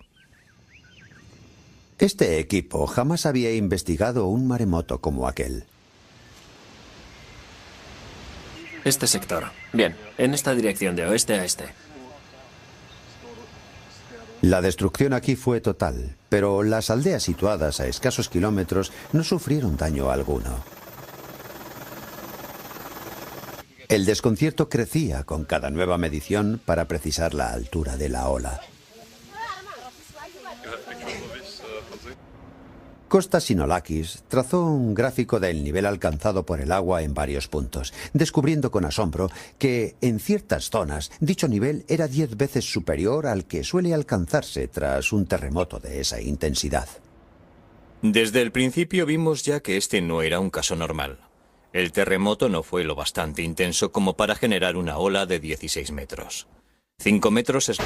Este equipo jamás había investigado un maremoto como aquel. Este sector. Bien, en esta dirección de oeste a este. La destrucción aquí fue total, pero las aldeas situadas a escasos kilómetros no sufrieron daño alguno. El desconcierto crecía con cada nueva medición para precisar la altura de la ola. Costas Sinolakis trazó un gráfico del nivel alcanzado por el agua en varios puntos, descubriendo con asombro que, en ciertas zonas, dicho nivel era 10 veces superior al que suele alcanzarse tras un terremoto de esa intensidad. Desde el principio vimos ya que este no era un caso normal. El terremoto no fue lo bastante intenso como para generar una ola de 16 metros. 5 metros es...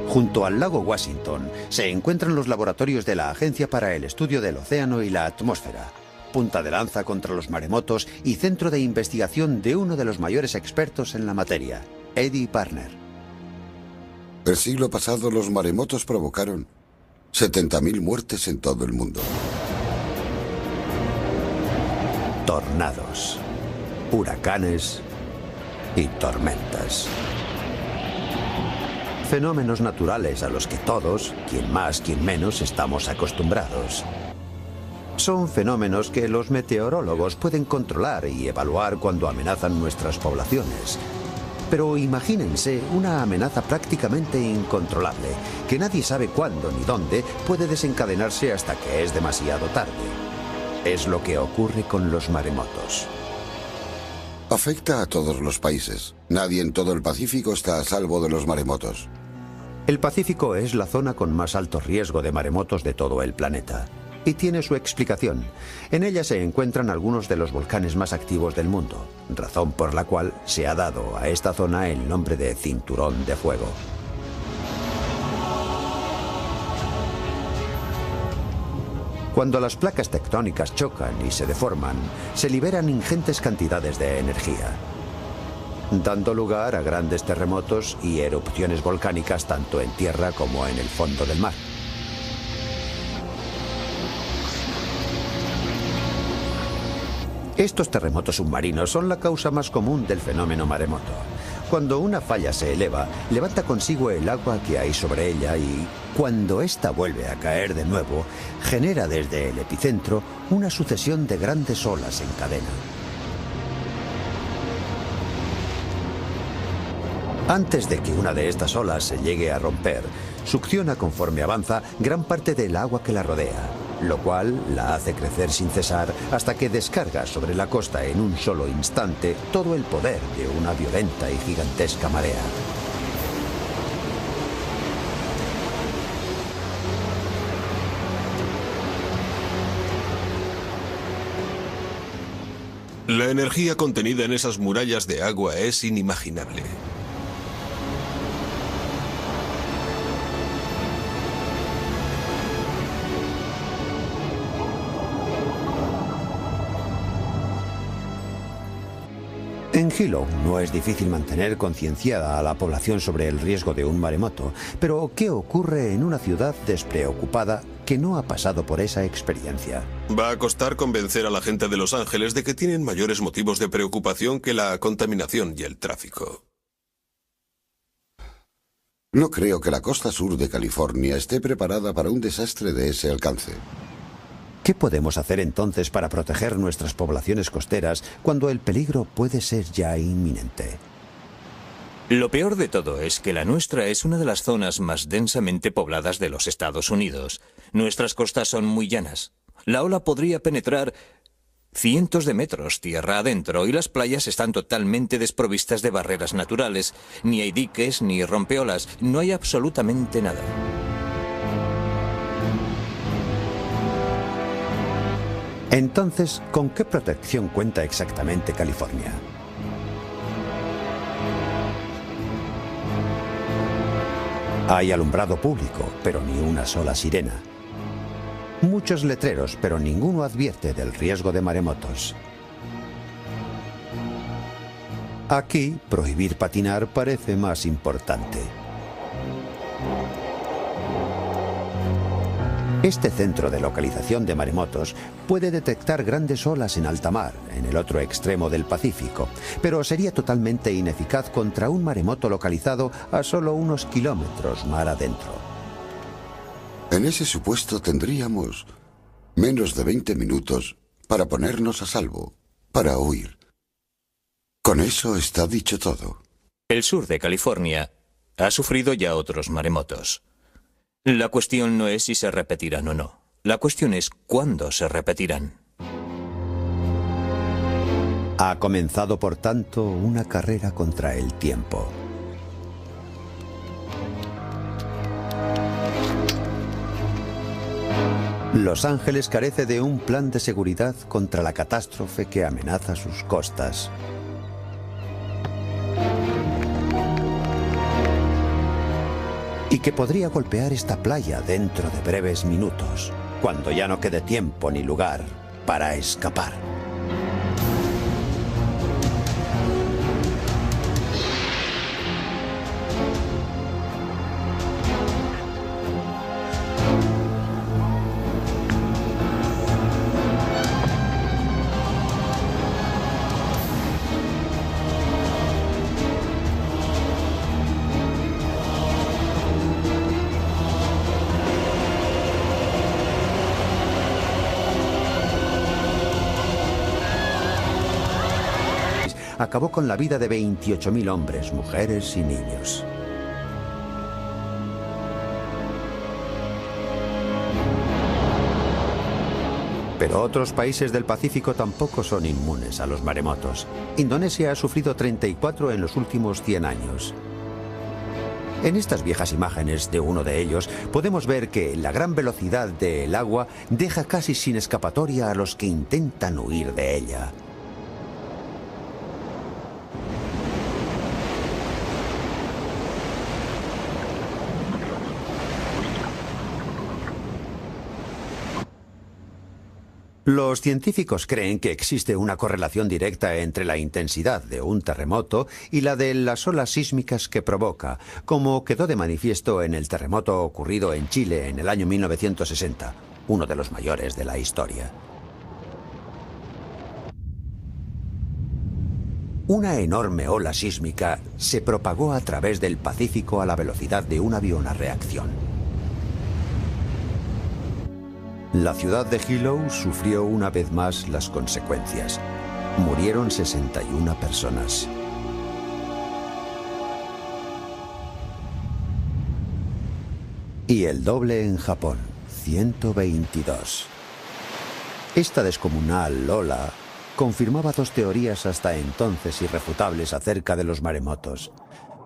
Junto al lago Washington se encuentran los laboratorios de la Agencia para el Estudio del Océano y la Atmósfera, punta de lanza contra los maremotos y centro de investigación de uno de los mayores expertos en la materia, Eddie Parner. El siglo pasado los maremotos provocaron 70.000 muertes en todo el mundo. Tornados, huracanes y tormentas. Fenómenos naturales a los que todos, quien más, quien menos, estamos acostumbrados. Son fenómenos que los meteorólogos pueden controlar y evaluar cuando amenazan nuestras poblaciones. Pero imagínense una amenaza prácticamente incontrolable, que nadie sabe cuándo ni dónde puede desencadenarse hasta que es demasiado tarde. Es lo que ocurre con los maremotos. Afecta a todos los países. Nadie en todo el Pacífico está a salvo de los maremotos. El Pacífico es la zona con más alto riesgo de maremotos de todo el planeta. Y tiene su explicación. En ella se encuentran algunos de los volcanes más activos del mundo, razón por la cual se ha dado a esta zona el nombre de Cinturón de Fuego. Cuando las placas tectónicas chocan y se deforman, se liberan ingentes cantidades de energía, dando lugar a grandes terremotos y erupciones volcánicas tanto en tierra como en el fondo del mar. Estos terremotos submarinos son la causa más común del fenómeno maremoto. Cuando una falla se eleva, levanta consigo el agua que hay sobre ella y, cuando ésta vuelve a caer de nuevo, genera desde el epicentro una sucesión de grandes olas en cadena. Antes de que una de estas olas se llegue a romper, succiona conforme avanza gran parte del agua que la rodea, lo cual la hace crecer sin cesar hasta que descarga sobre la costa en un solo instante todo el poder de una violenta y gigantesca marea. La energía contenida en esas murallas de agua es inimaginable. En Hilo no es difícil mantener concienciada a la población sobre el riesgo de un maremoto, pero ¿qué ocurre en una ciudad despreocupada que no ha pasado por esa experiencia? Va a costar convencer a la gente de Los Ángeles de que tienen mayores motivos de preocupación que la contaminación y el tráfico. No creo que la costa sur de California esté preparada para un desastre de ese alcance. ¿Qué podemos hacer entonces para proteger nuestras poblaciones costeras cuando el peligro puede ser ya inminente? Lo peor de todo es que la nuestra es una de las zonas más densamente pobladas de los Estados Unidos. Nuestras costas son muy llanas. La ola podría penetrar cientos de metros tierra adentro y las playas están totalmente desprovistas de barreras naturales. Ni hay diques ni rompeolas, no hay absolutamente nada. Entonces, ¿con qué protección cuenta exactamente California? Hay alumbrado público, pero ni una sola sirena. Muchos letreros, pero ninguno advierte del riesgo de maremotos. Aquí, prohibir patinar parece más importante. Este centro de localización de maremotos puede detectar grandes olas en alta mar, en el otro extremo del Pacífico, pero sería totalmente ineficaz contra un maremoto localizado a solo unos kilómetros mar adentro. En ese supuesto tendríamos menos de 20 minutos para ponernos a salvo, para huir. Con eso está dicho todo. El sur de California ha sufrido ya otros maremotos. La cuestión no es si se repetirán o no. La cuestión es cuándo se repetirán. Ha comenzado, por tanto, una carrera contra el tiempo. Los Ángeles carece de un plan de seguridad contra la catástrofe que amenaza sus costas. Y que podría golpear esta playa dentro de breves minutos, cuando ya no quede tiempo ni lugar para escapar. Acabó con la vida de 28.000 hombres, mujeres y niños. Pero otros países del Pacífico tampoco son inmunes a los maremotos. Indonesia ha sufrido 34 en los últimos 100 años. En estas viejas imágenes de uno de ellos podemos ver que la gran velocidad del agua deja casi sin escapatoria a los que intentan huir de ella. Los científicos creen que existe una correlación directa entre la intensidad de un terremoto y la de las olas sísmicas que provoca, como quedó de manifiesto en el terremoto ocurrido en Chile en el año 1960, uno de los mayores de la historia. Una enorme ola sísmica se propagó a través del Pacífico a la velocidad de un avión a reacción. La ciudad de Hilo sufrió una vez más las consecuencias. Murieron 61 personas. Y el doble en Japón, 122. Esta descomunal ola confirmaba dos teorías hasta entonces irrefutables acerca de los maremotos.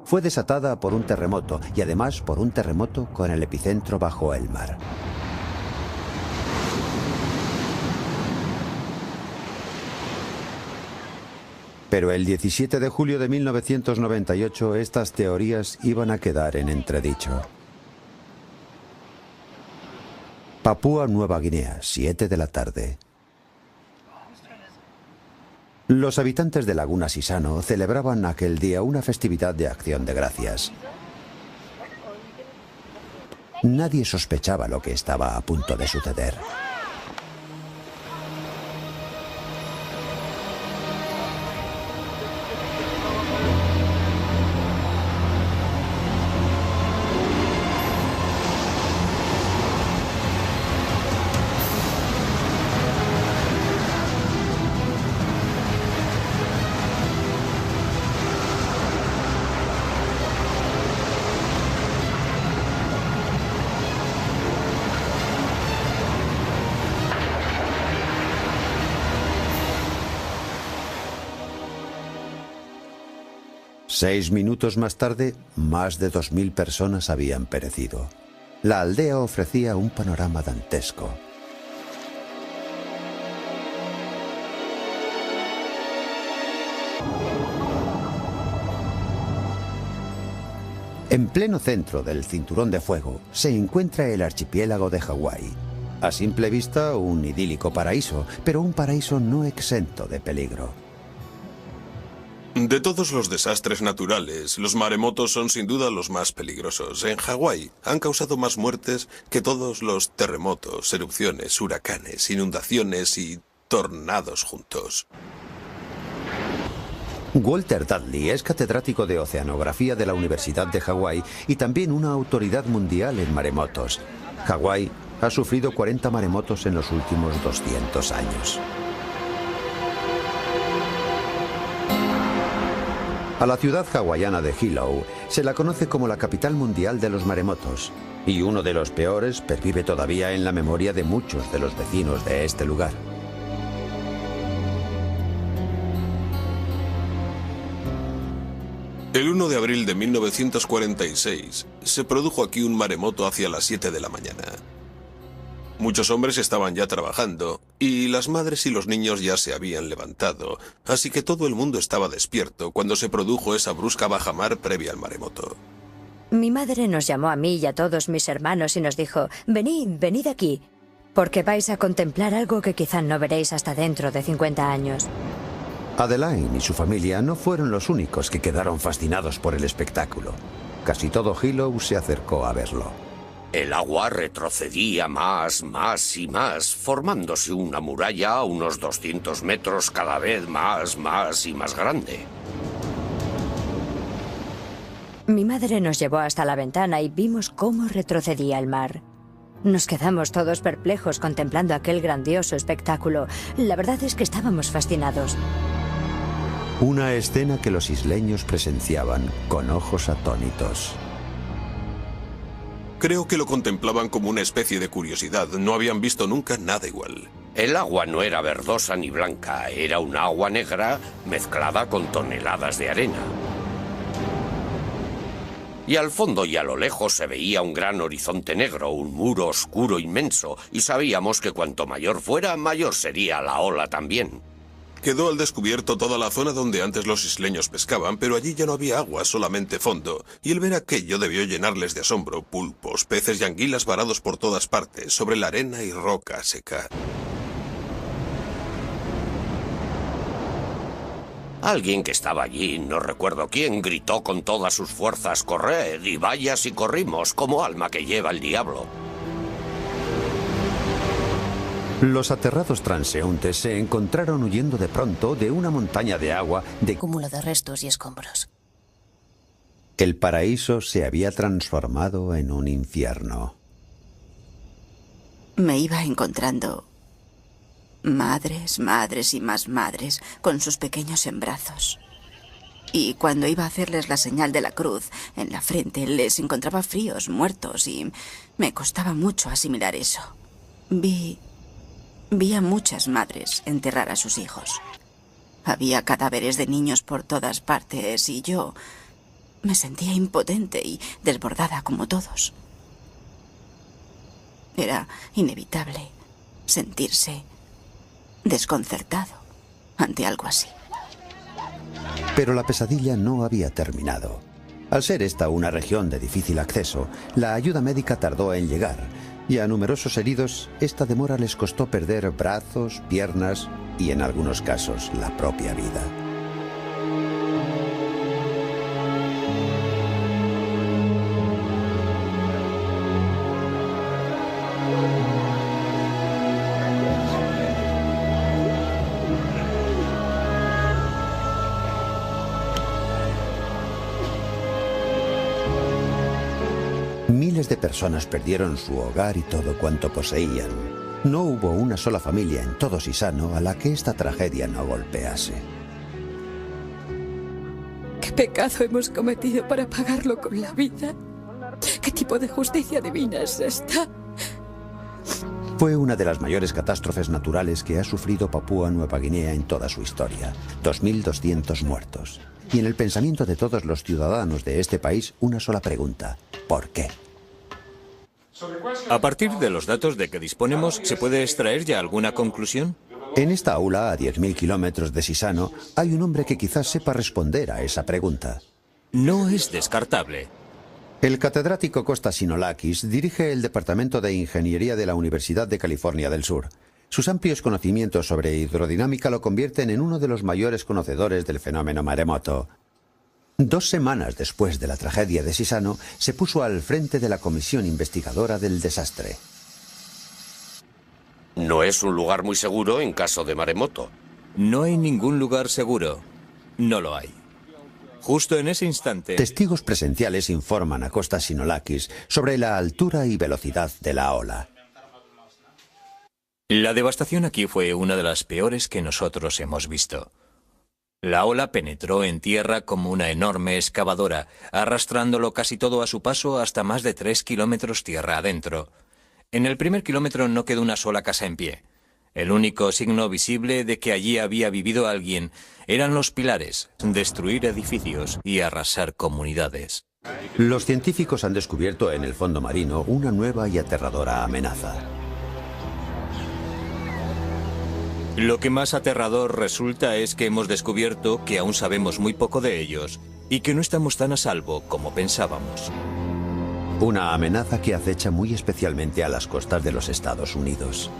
Fue desatada por un terremoto y además por un terremoto con el epicentro bajo el mar. Pero el 17 de julio de 1998 estas teorías iban a quedar en entredicho. Papúa Nueva Guinea, 7 de la tarde. Los habitantes de Laguna Sisano celebraban aquel día una festividad de acción de gracias. Nadie sospechaba lo que estaba a punto de suceder. Seis minutos más tarde, más de 2000 personas habían perecido. La aldea ofrecía un panorama dantesco. En pleno centro del cinturón de fuego se encuentra el archipiélago de Hawái. A simple vista, un idílico paraíso, pero un paraíso no exento de peligro. De todos los desastres naturales, los maremotos son sin duda los más peligrosos. En Hawái han causado más muertes que todos los terremotos, erupciones, huracanes, inundaciones y tornados juntos. Walter Dudley es catedrático de oceanografía de la Universidad de Hawái y también una autoridad mundial en maremotos. Hawái ha sufrido 40 maremotos en los últimos 200 años. A la ciudad hawaiana de Hilo se la conoce como la capital mundial de los maremotos, y uno de los peores pervive todavía en la memoria de muchos de los vecinos de este lugar. El 1 de abril de 1946 se produjo aquí un maremoto hacia las 7 de la mañana. Muchos hombres estaban ya trabajando y las madres y los niños ya se habían levantado, así que todo el mundo estaba despierto cuando se produjo esa brusca bajamar previa al maremoto. Mi madre nos llamó a mí y a todos mis hermanos y nos dijo: venid, venid aquí, porque vais a contemplar algo que quizá no veréis hasta dentro de 50 años. Adeline y su familia no fueron los únicos que quedaron fascinados por el espectáculo. Casi todo Hilo se acercó a verlo. El agua retrocedía más y más, formándose una muralla a unos 200 metros cada vez más y más grande. Mi madre nos llevó hasta la ventana y vimos cómo retrocedía el mar. Nos quedamos todos perplejos contemplando aquel grandioso espectáculo. La verdad es que estábamos fascinados. Una escena que los isleños presenciaban con ojos atónitos. Creo que lo contemplaban como una especie de curiosidad. No habían visto nunca nada igual. El agua no era verdosa ni blanca, era un agua negra mezclada con toneladas de arena. Y al fondo y a lo lejos se veía un gran horizonte negro, un muro oscuro inmenso, y sabíamos que cuanto mayor fuera, mayor sería la ola también. Quedó al descubierto toda la zona donde antes los isleños pescaban, pero allí ya no había agua, solamente fondo, y el ver aquello debió llenarles de asombro. Pulpos, peces y anguilas varados por todas partes, sobre la arena y roca seca. Alguien que estaba allí, no recuerdo quién, gritó con todas sus fuerzas: «¡Corred! Y vaya si corrimos, como alma que lleva el diablo». Los aterrados transeúntes se encontraron huyendo de pronto de una montaña de agua de cúmulo de restos y escombros. El paraíso se había transformado en un infierno. Me iba encontrando madres y más madres con sus pequeños en brazos. Y cuando iba a hacerles la señal de la cruz en la frente, les encontraba fríos, muertos, y me costaba mucho asimilar eso. Vi a muchas madres enterrar a sus hijos. Había cadáveres de niños por todas partes y yo me sentía impotente y desbordada como todos. Era inevitable sentirse desconcertado ante algo así. Pero la pesadilla no había terminado. Al ser esta una región de difícil acceso, la ayuda médica tardó en llegar, y a numerosos heridos esta demora les costó perder brazos, piernas y en algunos casos la propia vida. Miles de personas perdieron su hogar y todo cuanto poseían. No hubo una sola familia en todo Sisano a la que esta tragedia no golpease. ¿Qué pecado hemos cometido para pagarlo con la vida? ¿Qué tipo de justicia divina es esta? Fue una de las mayores catástrofes naturales que ha sufrido Papúa Nueva Guinea en toda su historia. 2.200 muertos. Y en el pensamiento de todos los ciudadanos de este país, una sola pregunta: ¿por qué? A partir de los datos de que disponemos, ¿se puede extraer ya alguna conclusión? En esta aula, a 10.000 kilómetros de Sisano, hay un hombre que quizás sepa responder a esa pregunta. No es descartable. El catedrático Costa Sinolakis dirige el Departamento de Ingeniería de la Universidad de California del Sur. Sus amplios conocimientos sobre hidrodinámica lo convierten en uno de los mayores conocedores del fenómeno maremoto. 2 semanas después de la tragedia de Sisano, se puso al frente de la comisión investigadora del desastre. No es un lugar muy seguro en caso de maremoto. No hay ningún lugar seguro. No lo hay. Justo en ese instante... Testigos presenciales informan a Costa Sinolakis sobre la altura y velocidad de la ola. La devastación aquí fue una de las peores que nosotros hemos visto. La ola penetró en tierra como una enorme excavadora, arrastrándolo casi todo a su paso hasta más de 3 kilómetros tierra adentro. En el primer kilómetro no quedó una sola casa en pie. El único signo visible de que allí había vivido alguien eran los pilares, destruir edificios y arrasar comunidades. Los científicos han descubierto en el fondo marino una nueva y aterradora amenaza. Lo que más aterrador resulta es que hemos descubierto que aún sabemos muy poco de ellos y que no estamos tan a salvo como pensábamos. Una amenaza que acecha muy especialmente a las costas de los Estados Unidos.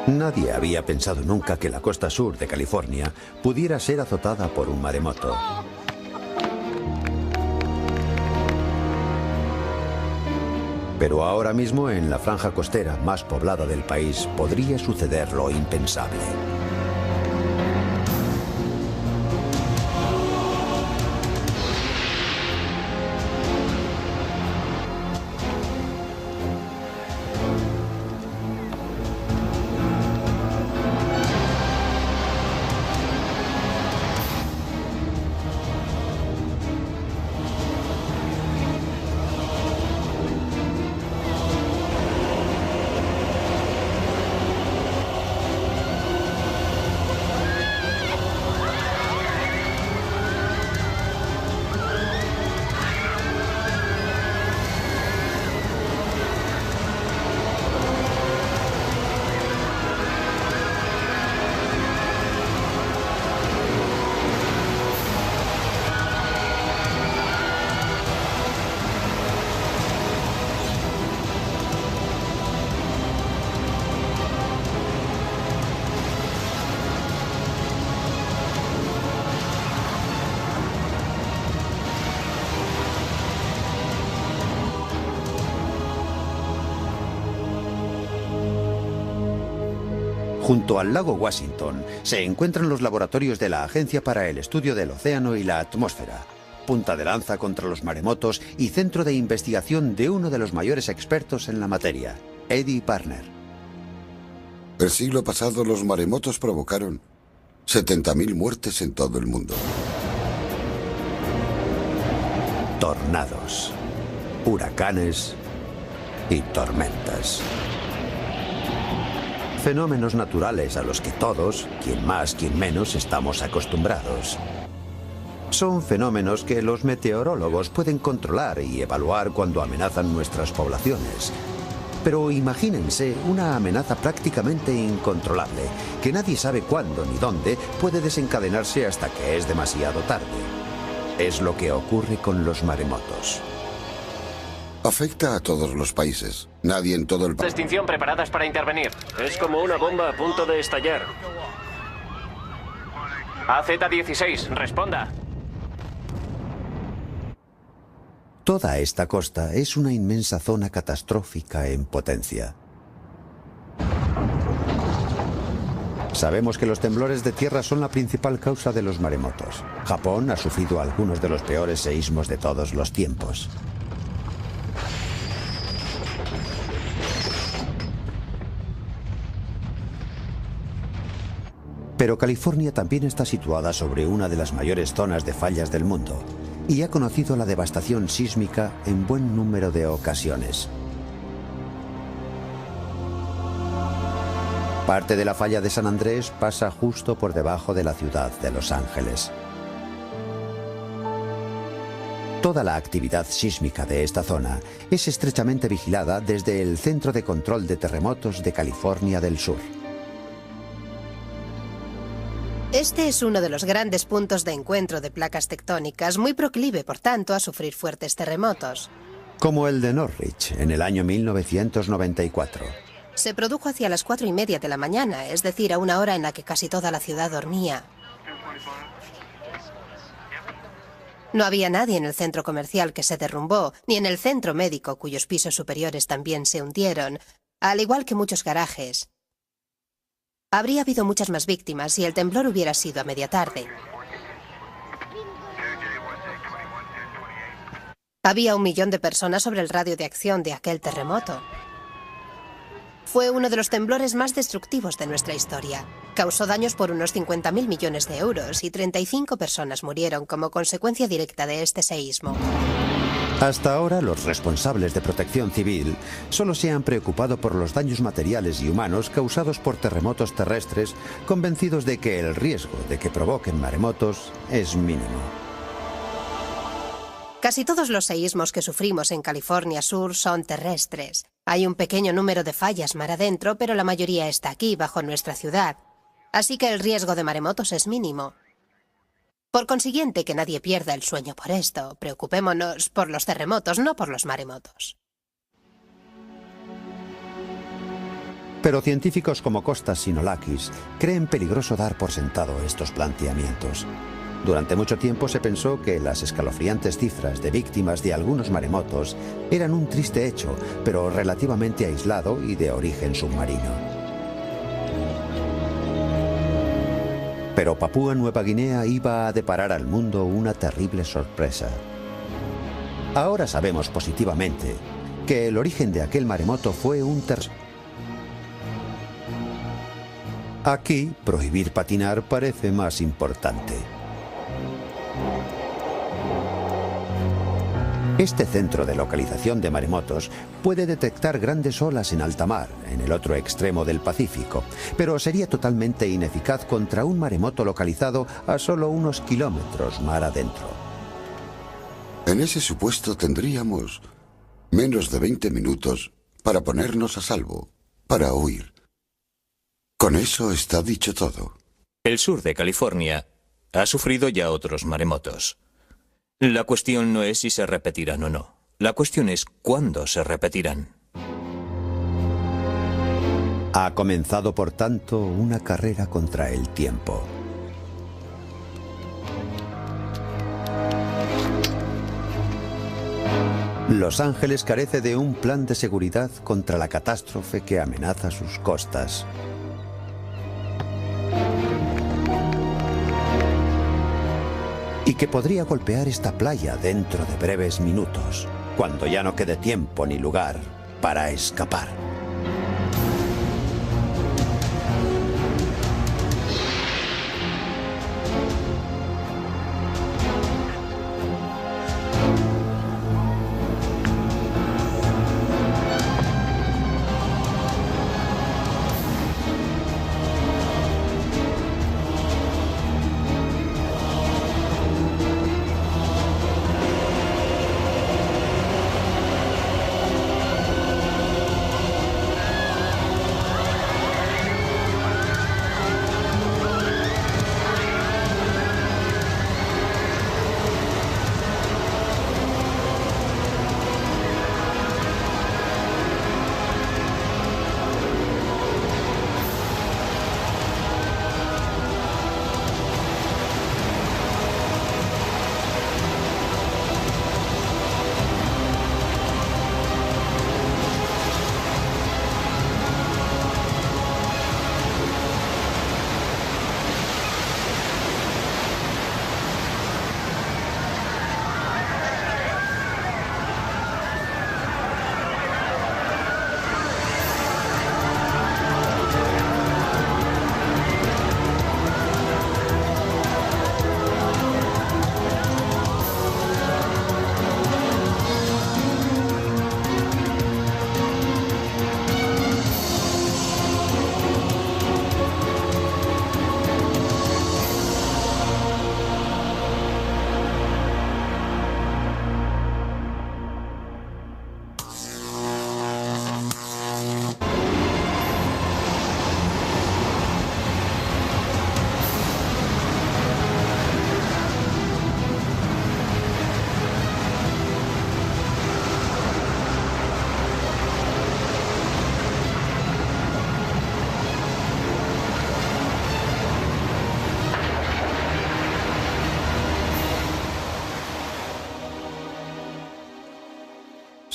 Nadie había pensado nunca que la costa sur de California pudiera ser azotada por un maremoto. Pero ahora mismo, en la franja costera más poblada del país, podría suceder lo impensable. Junto al lago Washington se encuentran los laboratorios de la Agencia para el Estudio del Océano y la Atmósfera, punta de lanza contra los maremotos y centro de investigación de uno de los mayores expertos en la materia. Eddie Parner. El siglo pasado los maremotos provocaron 70.000 muertes en todo el mundo. Tornados, huracanes y tormentas. Fenómenos naturales a los que todos, quien más, quien menos, estamos acostumbrados. Son fenómenos que los meteorólogos pueden controlar y evaluar cuando amenazan nuestras poblaciones. Pero imagínense una amenaza prácticamente incontrolable, que nadie sabe cuándo ni dónde puede desencadenarse hasta que es demasiado tarde. Es lo que ocurre con los maremotos. Afecta a todos los países. Nadie en todo el país. Extinción preparadas para intervenir. Es como una bomba a punto de estallar. AZ-16, responda. Toda esta costa es una inmensa zona catastrófica en potencia. Sabemos que los temblores de tierra son la principal causa de los maremotos. Japón ha sufrido algunos de los peores seísmos de todos los tiempos. Pero California también está situada sobre una de las mayores zonas de fallas del mundo y ha conocido la devastación sísmica en buen número de ocasiones. Parte de la falla de San Andrés pasa justo por debajo de la ciudad de Los Ángeles. Toda la actividad sísmica de esta zona es estrechamente vigilada desde el Centro de Control de Terremotos de California del Sur. Este es uno de los grandes puntos de encuentro de placas tectónicas, muy proclive, por tanto, a sufrir fuertes terremotos. Como el de Norwich, en el año 1994. Se produjo hacia las 4:30 de la mañana, es decir, a una hora en la que casi toda la ciudad dormía. No había nadie en el centro comercial que se derrumbó, ni en el centro médico, cuyos pisos superiores también se hundieron, al igual que muchos garajes. Habría habido muchas más víctimas si el temblor hubiera sido a media tarde. Había 1 millón de personas sobre el radio de acción de aquel terremoto. Fue uno de los temblores más destructivos de nuestra historia. Causó daños por unos 50.000 millones de euros y 35 personas murieron como consecuencia directa de este seísmo. Hasta ahora, los responsables de protección civil solo se han preocupado por los daños materiales y humanos causados por terremotos terrestres, convencidos de que el riesgo de que provoquen maremotos es mínimo. Casi todos los seísmos que sufrimos en California Sur son terrestres. Hay un pequeño número de fallas mar adentro, pero la mayoría está aquí, bajo nuestra ciudad. Así que el riesgo de maremotos es mínimo. Por consiguiente, que nadie pierda el sueño por esto. Preocupémonos por los terremotos, no por los maremotos. Pero científicos como Kostas Sinolakis creen peligroso dar por sentado estos planteamientos. Durante mucho tiempo se pensó que las escalofriantes cifras de víctimas de algunos maremotos eran un triste hecho, pero relativamente aislado y de origen submarino. Pero Papúa Nueva Guinea iba a deparar al mundo una terrible sorpresa. Ahora sabemos positivamente que el origen de aquel maremoto fue un Aquí, prohibir patinar parece más importante. Este centro de localización de maremotos puede detectar grandes olas en alta mar, en el otro extremo del Pacífico, pero sería totalmente ineficaz contra un maremoto localizado a solo unos kilómetros mar adentro. En ese supuesto tendríamos menos de 20 minutos para ponernos a salvo, para huir. Con eso está dicho todo. El sur de California ha sufrido ya otros maremotos. La cuestión no es si se repetirán o no. La cuestión es cuándo se repetirán. Ha comenzado, por tanto, una carrera contra el tiempo. Los Ángeles carece de un plan de seguridad contra la catástrofe que amenaza sus costas. Y que podría golpear esta playa dentro de breves minutos, cuando ya no quede tiempo ni lugar para escapar.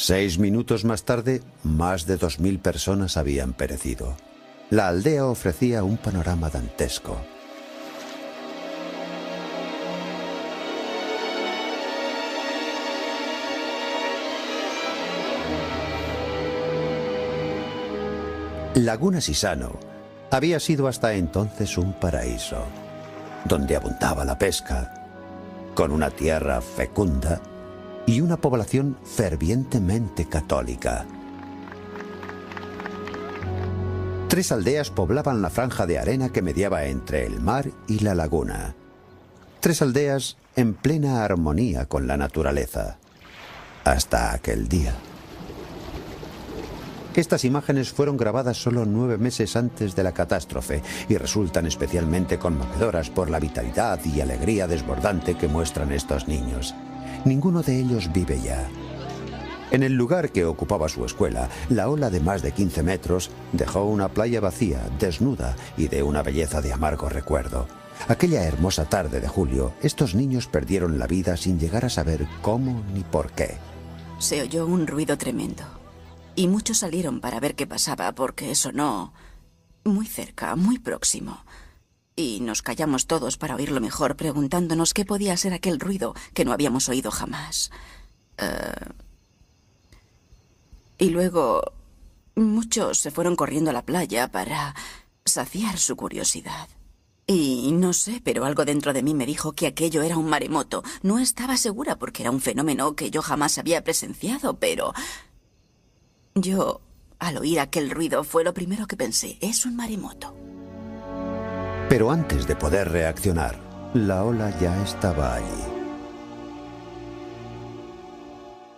6 minutos más tarde, más de 2000 personas habían perecido. La aldea ofrecía un panorama dantesco. Laguna Sisano había sido hasta entonces un paraíso, donde abundaba la pesca, con una tierra fecunda y una población fervientemente católica. 3 aldeas poblaban la franja de arena que mediaba entre el mar y la laguna. 3 aldeas en plena armonía con la naturaleza. Hasta aquel día. Estas imágenes fueron grabadas solo 9 meses antes de la catástrofe y resultan especialmente conmovedoras por la vitalidad y alegría desbordante que muestran estos niños. Ninguno de ellos vive ya. En el lugar que ocupaba su escuela, la ola de más de 15 metros dejó una playa vacía, desnuda y de una belleza de amargo recuerdo. Aquella hermosa tarde de julio, estos niños perdieron la vida sin llegar a saber cómo ni por qué. Se oyó un ruido tremendo. Y muchos salieron para ver qué pasaba porque sonó muy cerca, muy próximo. Y nos callamos todos para oírlo mejor, preguntándonos qué podía ser aquel ruido que no habíamos oído jamás. Y luego muchos se fueron corriendo a la playa para saciar su curiosidad. Y no sé, pero algo dentro de mí me dijo que aquello era un maremoto. No estaba segura porque era un fenómeno que yo jamás había presenciado, pero... yo, al oír aquel ruido, fue lo primero que pensé. Es un maremoto. Pero antes de poder reaccionar, la ola ya estaba allí.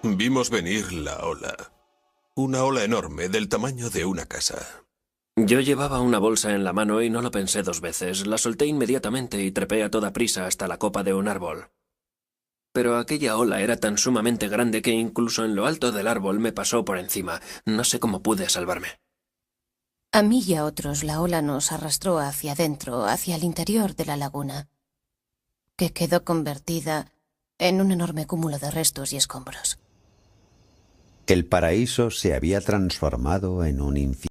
Vimos venir la ola. Una ola enorme del tamaño de una casa. Yo llevaba una bolsa en la mano y no lo pensé 2 veces. La solté inmediatamente y trepé a toda prisa hasta la copa de un árbol. Pero aquella ola era tan sumamente grande que incluso en lo alto del árbol me pasó por encima. No sé cómo pude salvarme. A mí y a otros la ola nos arrastró hacia adentro, hacia el interior de la laguna, que quedó convertida en un enorme cúmulo de restos y escombros. El paraíso se había transformado en un infierno.